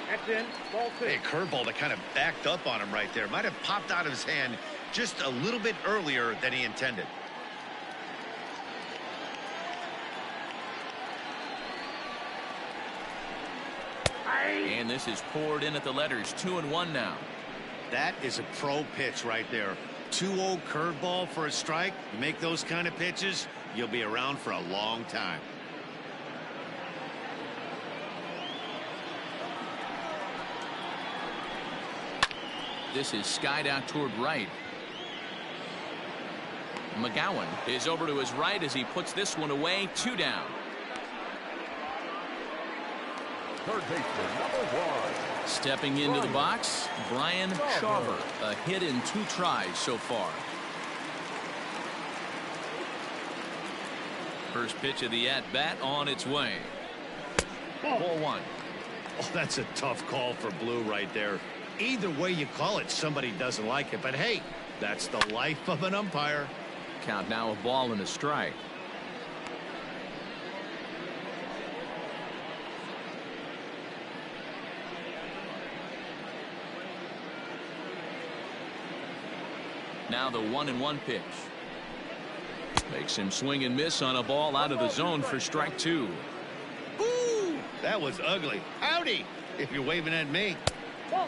That's in. Ball 2. A curveball that kind of backed up on him right there. Might have popped out of his hand just a little bit earlier than he intended. And this is poured in at the letters. 2-1 now. That is a pro pitch right there. 2-0 curveball for a strike. You make those kind of pitches, you'll be around for a long time. This is skied out toward right. McGowan is over to his right as he puts this one away. 2 down. Third baseman, number 1. Stepping into the box, Brian Shawver. A hit in 2 tries so far. First pitch of the at-bat on its way. Ball 1. Oh, that's a tough call for Blue right there. Either way you call it, somebody doesn't like it. But hey, that's the life of an umpire. Count now, a ball and a strike. Now the 1-1 pitch. Makes him swing and miss on a ball out of the zone for strike 2. Ooh, that was ugly. Howdy, if you're waving at me.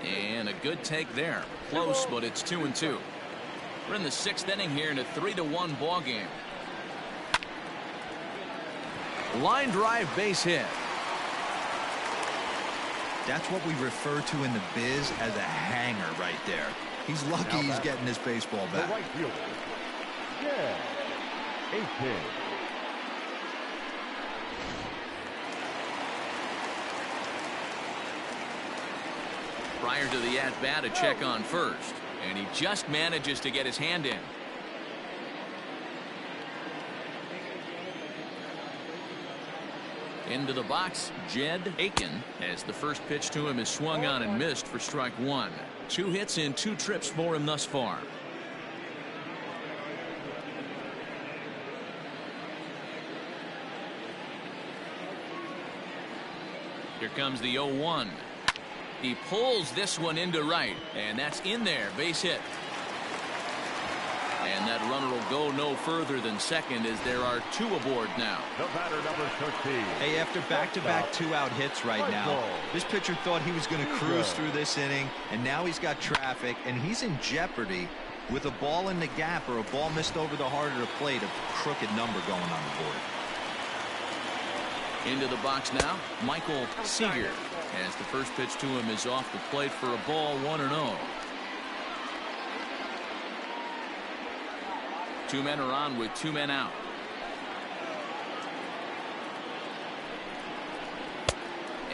And a good take there. Close, but it's 2-2. We're in the 6th inning here in a 3-1 ball game. Line drive base hit. That's what we refer to in the biz as a hanger right there. He's lucky he's getting this baseball back. The right fielder. Yeah. 8-10. Prior to the at-bat, a check on first. And he just manages to get his hand in. Into the box, Jed Aiken, as the first pitch to him is swung on and missed for strike 1. 2 hits in 2 trips for him thus far. Here comes the 0-1. He pulls this one into right, and that's in there, base hit. And that runner will go no further than second as there are 2 aboard now. The batter, number 13. Hey, after back-to-back 2-out hits right now, this pitcher thought he was going to cruise through this inning, and now he's got traffic, and he's in jeopardy with a ball in the gap or a ball missed over the heart of the plate, a crooked number going on the board. Into the box now, Michael Seager, as the first pitch to him is off the plate for a ball, 1-0. 2 men are on with 2 men out.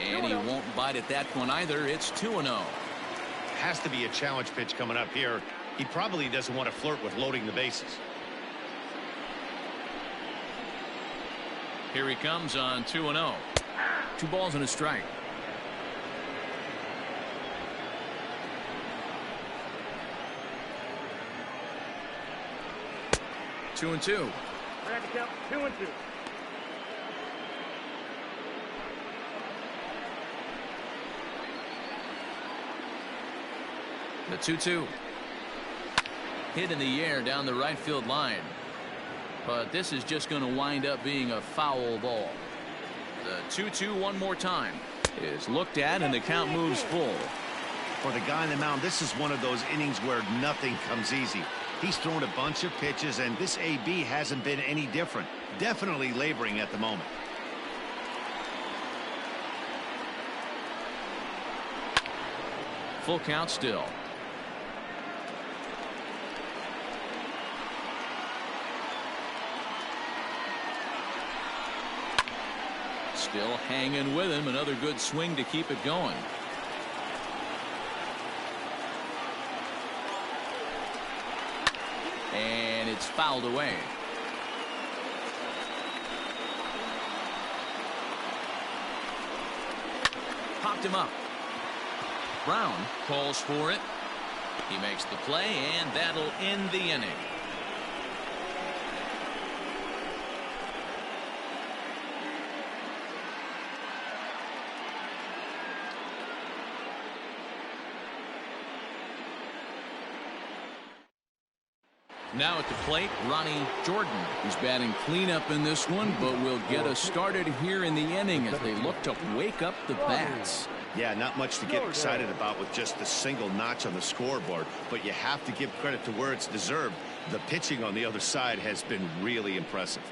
And he won't bite at that one either. It's 2-0. Has to be a challenge pitch coming up here. He probably doesn't want to flirt with loading the bases. Here he comes on 2-0. 2 balls and a strike. Two and 2. Bracket count 2-2. The 2-2. Hit in the air down the right field line. But this is just going to wind up being a foul ball. The 2-2 one more time is looked at, and the count moves full. For the guy on the mound, this is one of those innings where nothing comes easy. He's thrown a bunch of pitches, and this AB hasn't been any different. Definitely laboring at the moment. Full count still. Still hanging with him. Another good swing to keep it going. And it's fouled away. Popped him up. Brown calls for it. He makes the play, and that'll end the inning. Now at the plate, Ronnie Jordan, who's batting cleanup in this one, but will get us started here in the inning as they look to wake up the bats. Yeah, not much to get excited about with just the single notch on the scoreboard, but you have to give credit to where it's deserved. The pitching on the other side has been really impressive.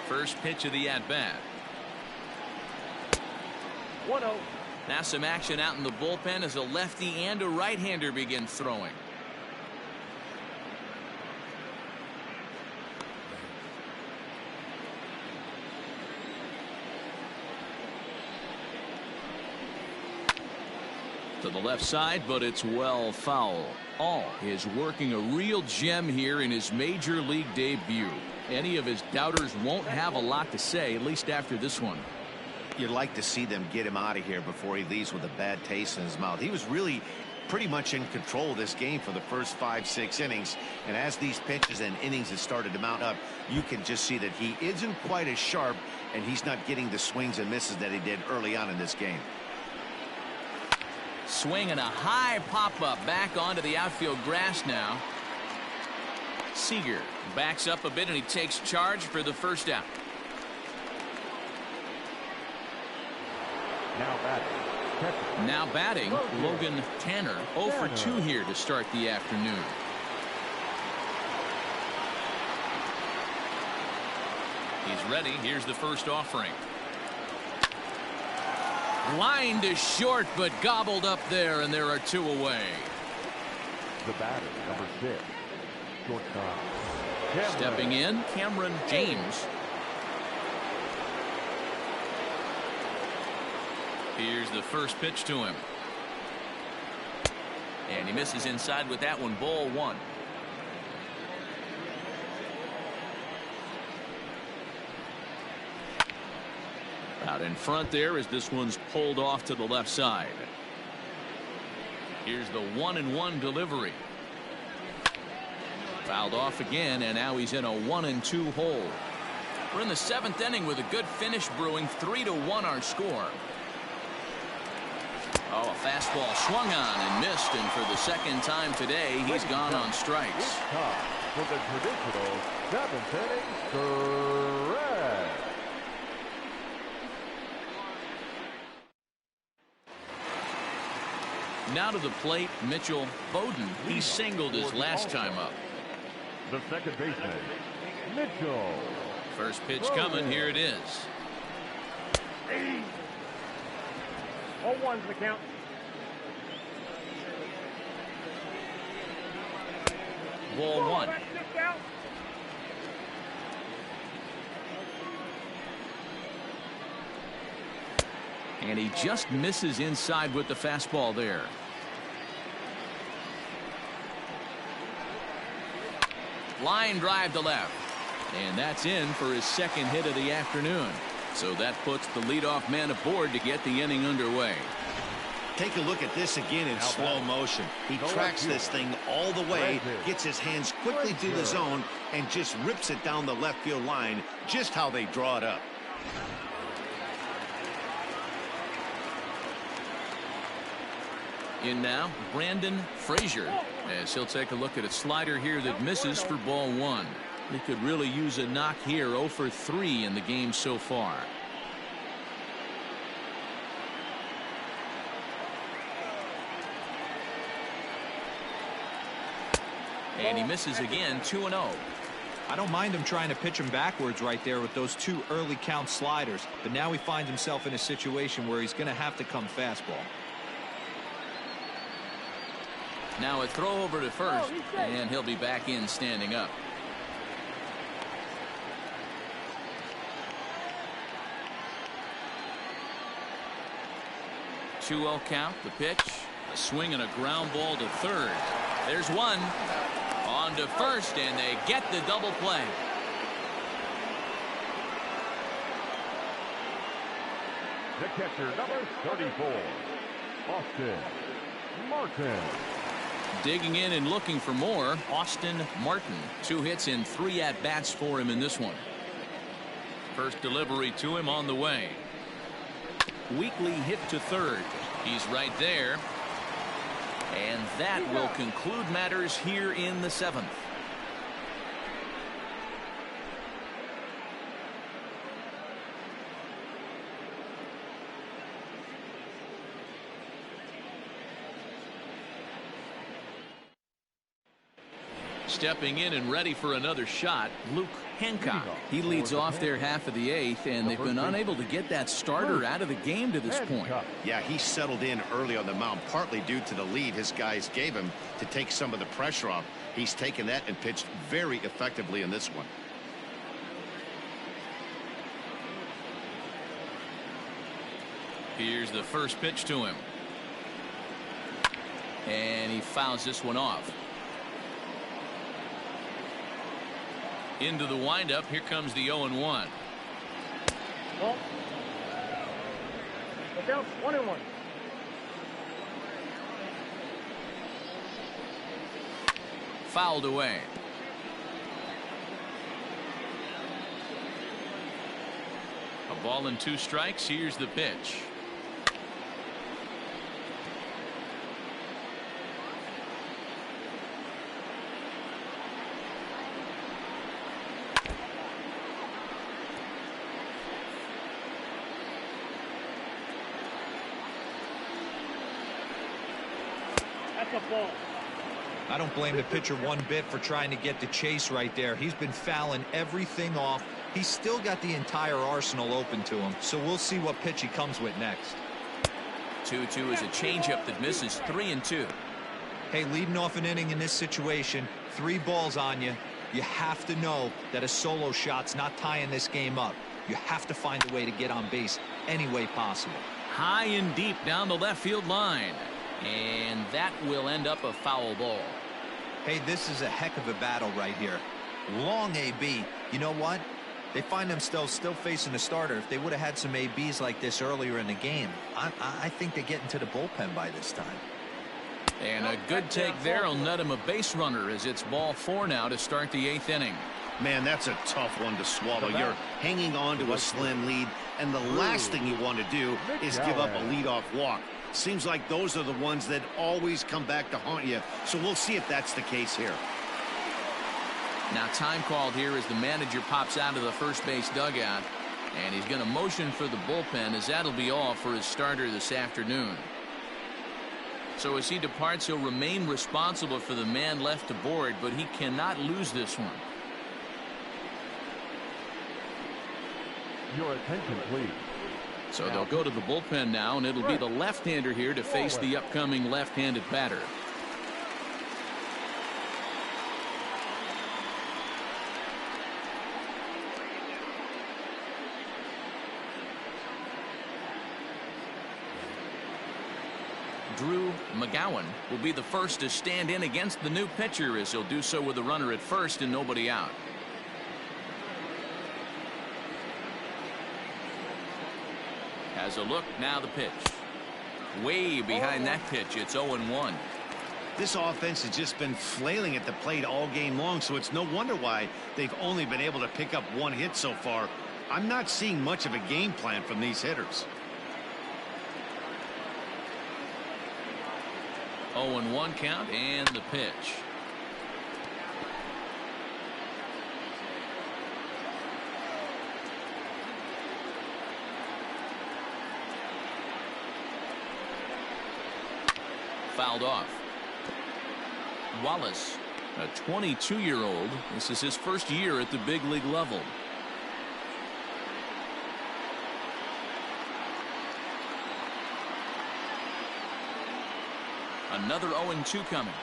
First pitch of the at-bat. 1-0. Now some action out in the bullpen as a lefty and a right-hander begin throwing. To the left side, but it's well foul. All is working a real gem here in his major league debut. Any of his doubters won't have a lot to say, at least after this one. You'd like to see them get him out of here before he leaves with a bad taste in his mouth. He was really pretty much in control of this game for the first 5-6 innings. And as these pitches and innings have started to mount up, you can just see that he isn't quite as sharp, and he's not getting the swings and misses that he did early on in this game. Swing and a high pop-up back onto the outfield grass now. Seager backs up a bit and he takes charge for the first out. Now batting. Logan Tanner, 0 for 2 here to start the afternoon. He's ready. Here's the first offering. Line to short, but gobbled up there, and there are 2 away. The batter, number 6. Shortstop. Stepping in, Cameron James. Here's the first pitch to him. And he misses inside with that one. Ball 1. Out in front there as this one's pulled off to the left side. Here's the 1-1 delivery. Fouled off again, and now he's in a 1-2 hole. We're in the 7th inning with a good finish brewing. 3-1 our score. Oh, a fastball swung on and missed, and for the second time today, he's gone on strikes. For the traditional 7th inning stretch. Now to the plate, Mitchell Bowden. He singled his last time up. The second baseman, Mitchell. First pitch coming. Here it is. 0-1's the count. Ball 1. And he just misses inside with the fastball there. Line drive to left. And that's in for his second hit of the afternoon. So that puts the leadoff man aboard to get the inning underway. Take a look at this again in slow motion. He tracks this thing all the way, gets his hands quickly through the zone, and just rips it down the left field line, just how they draw it up. In now, Brandon Frazier, as he'll take a look at a slider here that misses for ball 1. He could really use a knock here. 0 for 3 in the game so far. And he misses again. 2-0. I don't mind him trying to pitch him backwards right there with those 2 early count sliders, but now he finds himself in a situation where he's going to have to come fastball. Now a throw over to first, and he'll be back in standing up. Two-0 count. The pitch, a swing and a ground ball to third. There's one. On to first, and they get the double play. The catcher, number 34, Austin Martin. Digging in and looking for more, Austin Martin. 2 hits in 3 at-bats for him in this one. First delivery to him on the way. Weekly hit to third. He's right there. And that will conclude matters here in the 7th. Stepping in and ready for another shot, Luke Ncaa. He leads off their half of the 8th, and they've been unable to get that starter out of the game to this point. Yeah, he settled in early on the mound, partly due to the lead his guys gave him to take some of the pressure off. He's taken that and pitched very effectively in this one. Here's the first pitch to him. And he fouls this one off. Into the windup. Here comes the 0-1. Ball. Look out. 1-1. Fouled away. A ball and 2 strikes. Here's the pitch. That's a ball. I don't blame the pitcher one bit for trying to get the chase right there. He's been fouling everything off. He's still got the entire arsenal open to him, so we'll see what pitch he comes with next. 2-2 is a changeup that misses 3-2. Hey, leading off an inning in this situation, 3 balls on you. You have to know that a solo shot's not tying this game up. You have to find a way to get on base any way possible. High and deep down the left field line. And that will end up a foul ball. Hey, this is a heck of a battle right here. Long AB. You know what? They find themselves still facing a starter. If they would have had some ABs like this earlier in the game, I think they get into the bullpen by this time. And a good take there will net him a base runner as it's ball 4 now to start the 8th inning. Man, that's a tough one to swallow. You're hanging on to a slim lead, and the last thing you want to do is give up a leadoff walk. Seems like those are the ones that always come back to haunt you, so we'll see if that's the case here. Now time called here as the manager pops out of the first base dugout, and he's going to motion for the bullpen as that'll be all for his starter this afternoon. So as he departs, he'll remain responsible for the man left to board, but he cannot lose this one. Your attention, please. So they'll go to the bullpen now, and it'll be the left-hander here to face the upcoming left-handed batter. Drew McGowan will be the first to stand in against the new pitcher, as he'll do so with a runner at first and nobody out. Has a look, now the pitch. Way behind that pitch, it's 0-1. This offense has just been flailing at the plate all game long, so it's no wonder why they've only been able to pick up 1 hit so far. I'm not seeing much of a game plan from these hitters. 0-1 count and the pitch. Fouled off. Wallace, a 22-year-old. This is his first year at the big league level. Another 0-2 coming.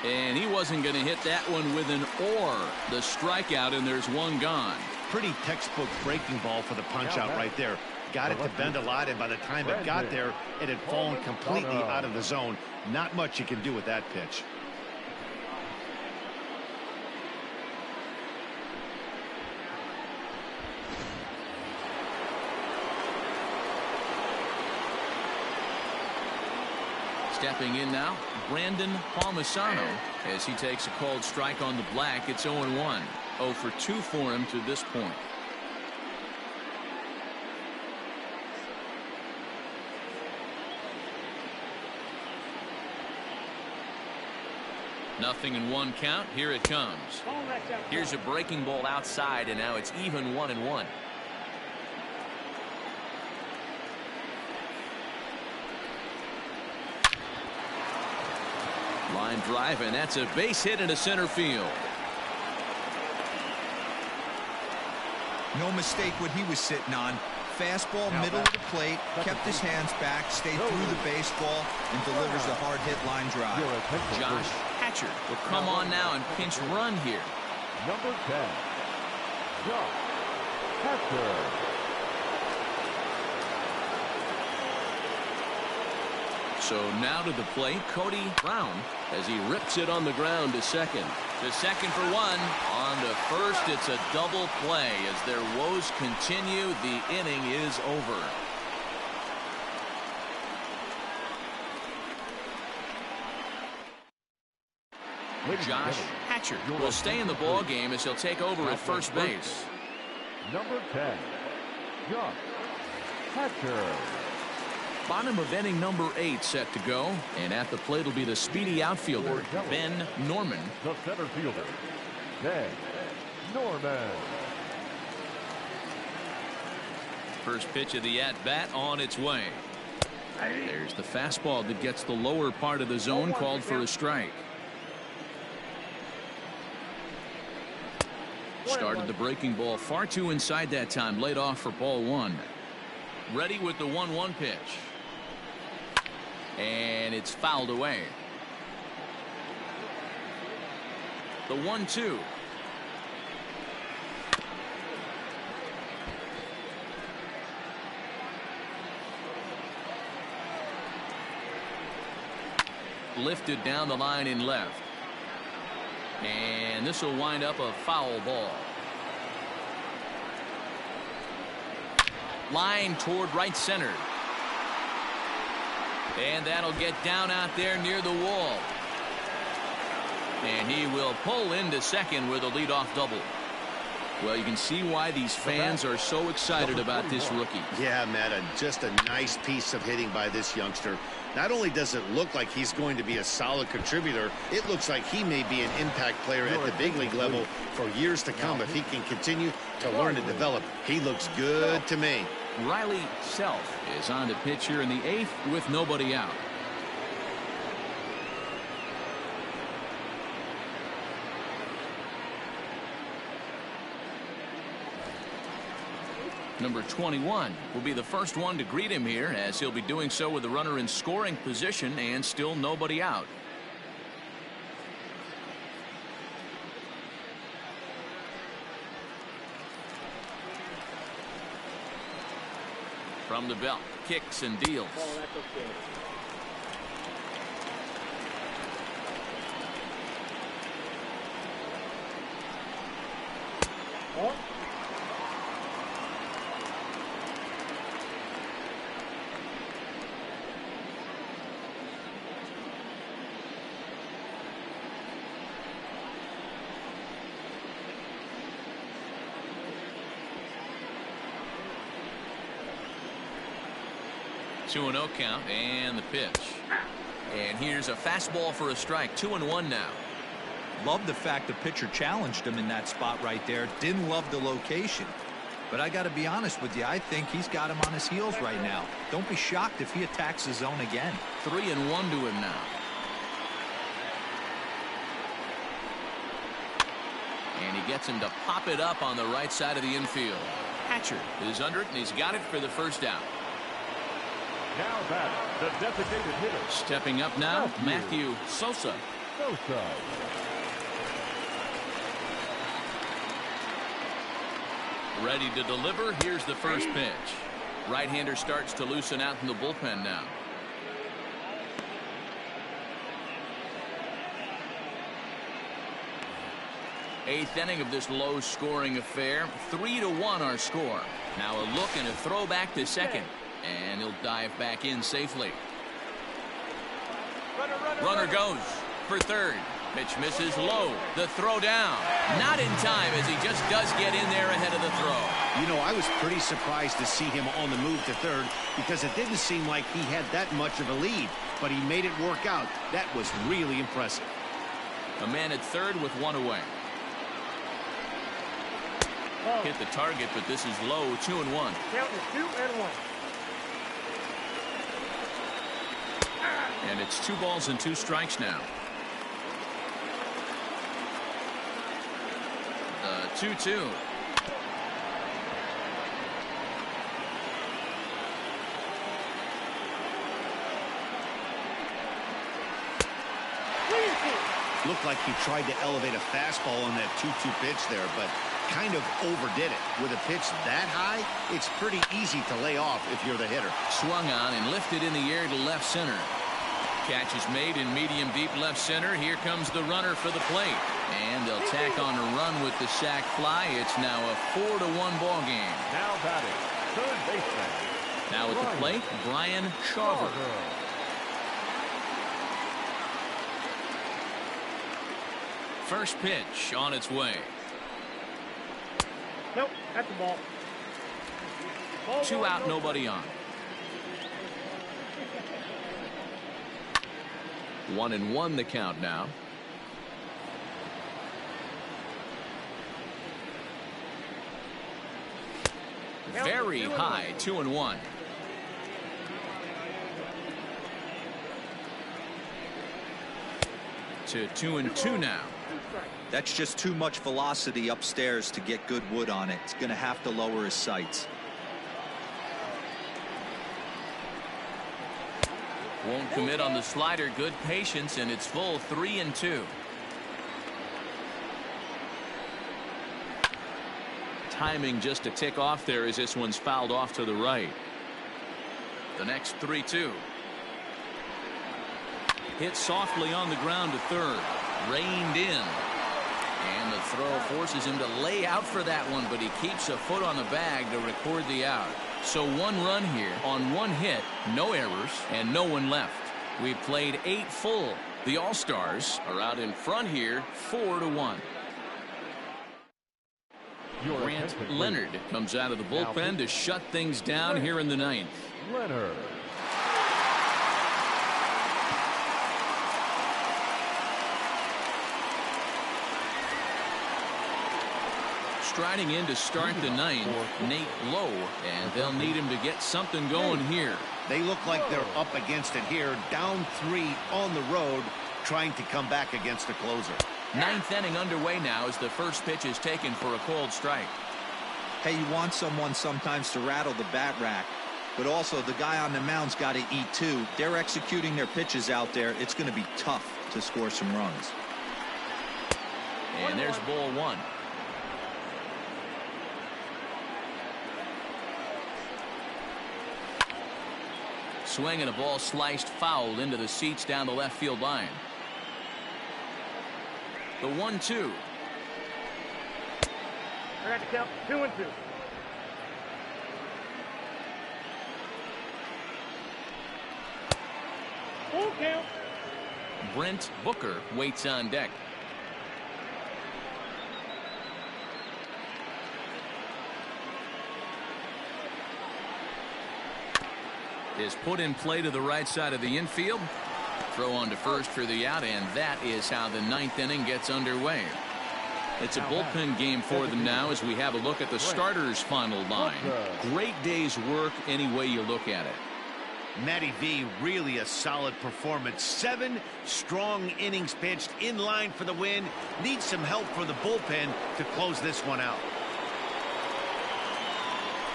And he wasn't going to hit that one with an or. The strikeout, and there's 1 gone. Pretty textbook breaking ball for the punch out right there. Got it to bend a lot, and by the time it got there, it had fallen completely out of the zone. Not much you can do with that pitch. Stepping in now, Brandon Palmisano, as he takes a called strike on the black. It's 0-1. 0 for 2 for him to this point. Nothing in 1 count. Here it comes. Here's a breaking ball outside, and now it's even 1-1. Line drive, and that's a base hit into center field. No mistake what he was sitting on. Fastball, middle of the plate, kept his hands back, stayed through the baseball, and delivers a hard hit line drive. Josh Hatcher will come on now and pinch run here. Number 10, Josh Hatcher. So now to the plate, Cody Brown, as he rips it on the ground to second. To second for 1. On to first, it's a double play. As their woes continue, the inning is over. Josh Hatcher will stay in the ball game as he'll take over at first base. Number 10, Josh Hatcher. Bottom of inning number 8 set to go, and at the plate will be the speedy outfielder Ben Norman. The center fielder, Ben Norman. First pitch of the at-bat on its way. There's the fastball that gets the lower part of the zone, called for a strike. Started the breaking ball far too inside that time. Laid off for ball one. Ready with the 1-1 pitch. And it's fouled away. The 1-2. Lifted down the line in left. And this will wind up a foul ball. Line toward right center. And that'll get down out there near the wall. And he will pull into second with a leadoff double. Well, you can see why these fans are so excited about this rookie. Yeah, Matt, just a nice piece of hitting by this youngster. Not only does it look like he's going to be a solid contributor, it looks like he may be an impact player at the big league level for years to come if he can continue to learn and develop. He looks good to me. Riley Self is on to pitch here in the 8th with nobody out. Number 21 will be the first one to greet him here, as he'll be doing so with the runner in scoring position and still nobody out. From the belt, kicks and deals. Oh, that's okay. Oh. 2-0 count and the pitch. And here's a fastball for a strike. 2-1 now. Love the fact the pitcher challenged him in that spot right there. Didn't love the location. But I got to be honest with you, I think he's got him on his heels right now. Don't be shocked if he attacks the zone again. 3-1 to him now. And he gets him to pop it up on the right side of the infield. Hatcher is under it, and he's got it for the first out. Now batting, the designated hitter. Stepping up now, Matthew Sosa. Ready to deliver. Here's the first pitch. Right-hander starts to loosen out in the bullpen now. Eighth inning of this low-scoring affair. 3-1 our score. Now a look and a throw back to second. And he'll dive back in safely. Runner goes for third. Pitch misses low. The throw down. Not in time, as he just does get in there ahead of the throw. You know, I was pretty surprised to see him on the move to third because it didn't seem like he had that much of a lead. But he made it work out. That was really impressive. A man at third with one away. Hit the target, but this is low. 2-1. Count is 2-1. And it's 2 balls and 2 strikes now. The 2-2. Looked like he tried to elevate a fastball on that 2-2 pitch there, but kind of overdid it. With a pitch that high, it's pretty easy to lay off if you're the hitter. Swung on and lifted in the air to left center. Catch is made in medium deep left center. Here comes the runner for the plate. And they'll tack on a run with the sac fly. It's now a 4-1 ball game. Now batting, third baseman. Now at the plate, Brian Shawver. First pitch on its way. Nope, that's the ball. 2 out, nobody on. 1-1 the count now. Very high. 2-1. to 2-2 now. That's just too much velocity upstairs to get good wood on it. It's going to have to lower his sights. Won't commit on the slider. Good patience, and it's full 3-2. Timing just a tick off there as this one's fouled off to the right. The next 3-2. Hit softly on the ground to third. Reined in. And the throw forces him to lay out for that one, but he keeps a foot on the bag to record the out. So one run here on one hit, no errors, and no one left. We've played 8 full. The All-Stars are out in front here, 4-1. Grant Leonard comes out of the bullpen to shut things down here in the 9th. Leonard. Striding in to start the 9th, Nate Lowe, and they'll need him to get something going here. They look like they're up against it here, down 3 on the road, trying to come back against a closer. 9th inning underway now as the first pitch is taken for a cold strike. Hey, you want someone sometimes to rattle the bat rack, but also the guy on the mound's got to eat too. They're executing their pitches out there. It's going to be tough to score some runs. And there's ball 1. Swing and a ball sliced foul into the seats down the left field line. The 1-2. I got to count 2-2. Full count. Brent Booker waits on deck. Is put in play to the right side of the infield. Throw on to first for the out, and that is how the 9th inning gets underway. It's a bullpen game for them now as we have a look at the starters' final line. Great day's work any way you look at it. Matty V, really a solid performance. 7 strong innings pitched, in line for the win. Needs some help for the bullpen to close this one out.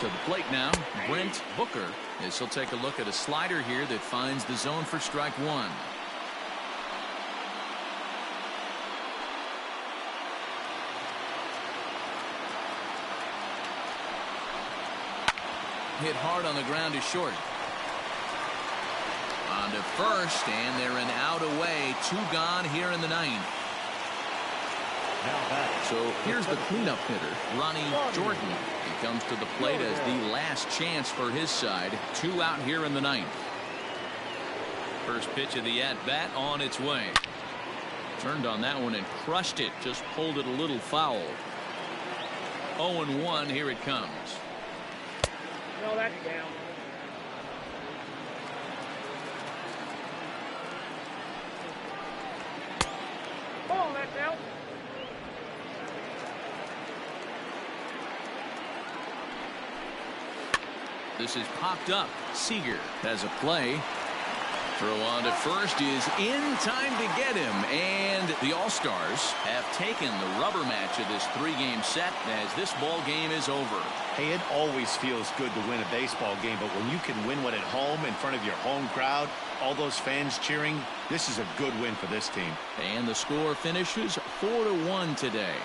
To the plate now, Brent Booker, as he'll take a look at a slider here that finds the zone for strike 1. Hit hard on the ground to short. On to first, and they're an out away. 2 gone here in the 9th. So here's the cleanup hitter, Ronnie Jordan. He comes to the plate as the last chance for his side. 2 out here in the 9th. First pitch of the at-bat on its way. Turned on that one and crushed it. Just pulled it a little foul. 0-1, here it comes. No, that's down. Oh, that's out. This is popped up. Seager has a play. Throw on to first is in time to get him, and the All-Stars have taken the rubber match of this 3-game set as this ball game is over. Hey, it always feels good to win a baseball game, but when you can win one at home in front of your home crowd, all those fans cheering, this is a good win for this team. And the score finishes 4-1 today.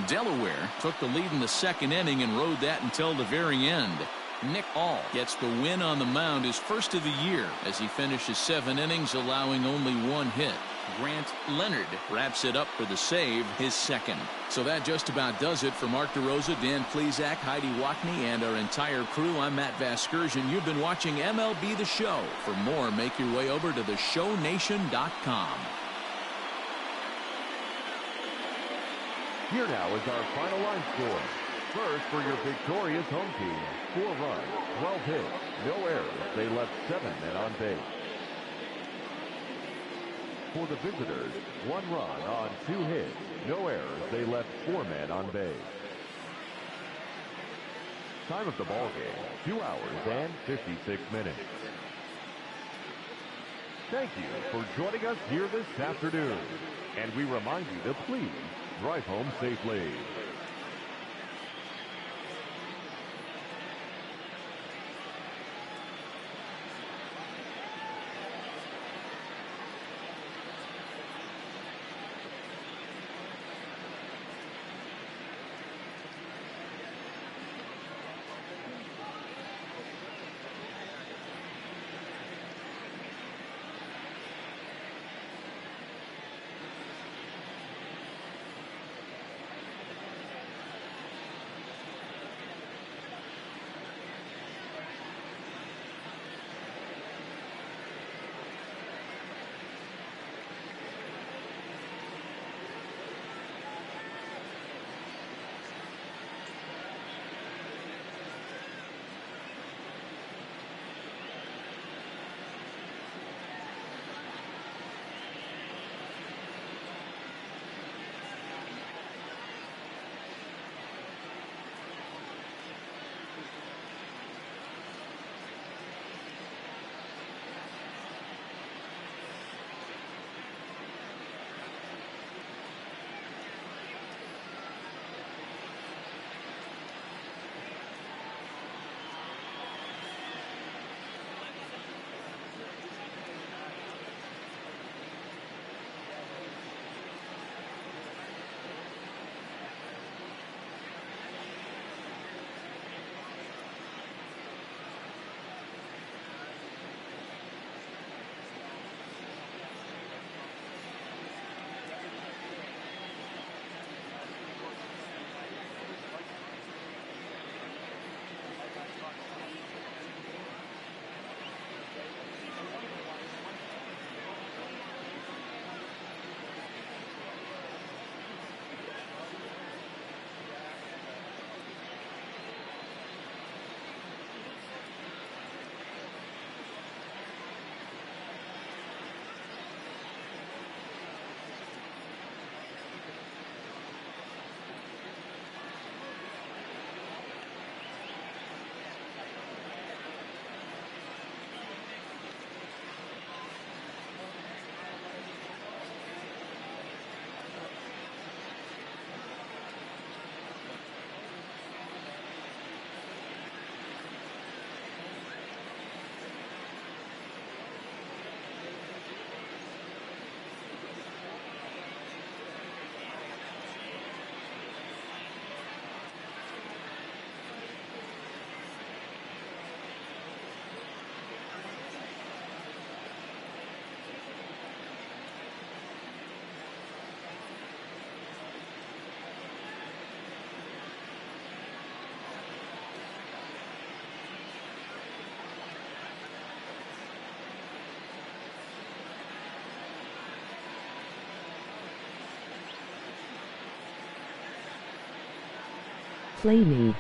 Delaware took the lead in the 2nd inning and rode that until the very end. Ncaa gets the win on the mound, his first of the year, as he finishes 7 innings, allowing only 1 hit. Grant Leonard wraps it up for the save, his 2nd. So that just about does it for Mark DeRosa, Dan Plesac, Heidi Wackney, and our entire crew. I'm Matt Vasgersian. You've been watching MLB The Show. For more, make your way over to theshownation.com. Here now is our final line score. First, for your victorious home team, 4 runs, 12 hits, no errors. They left 7 men on base. For the visitors, 1 run on 2 hits, no errors. They left 4 men on base. Time of the ball game, 2 hours and 56 minutes. Thank you for joining us here this afternoon. And we remind you to please drive home safely. Play me.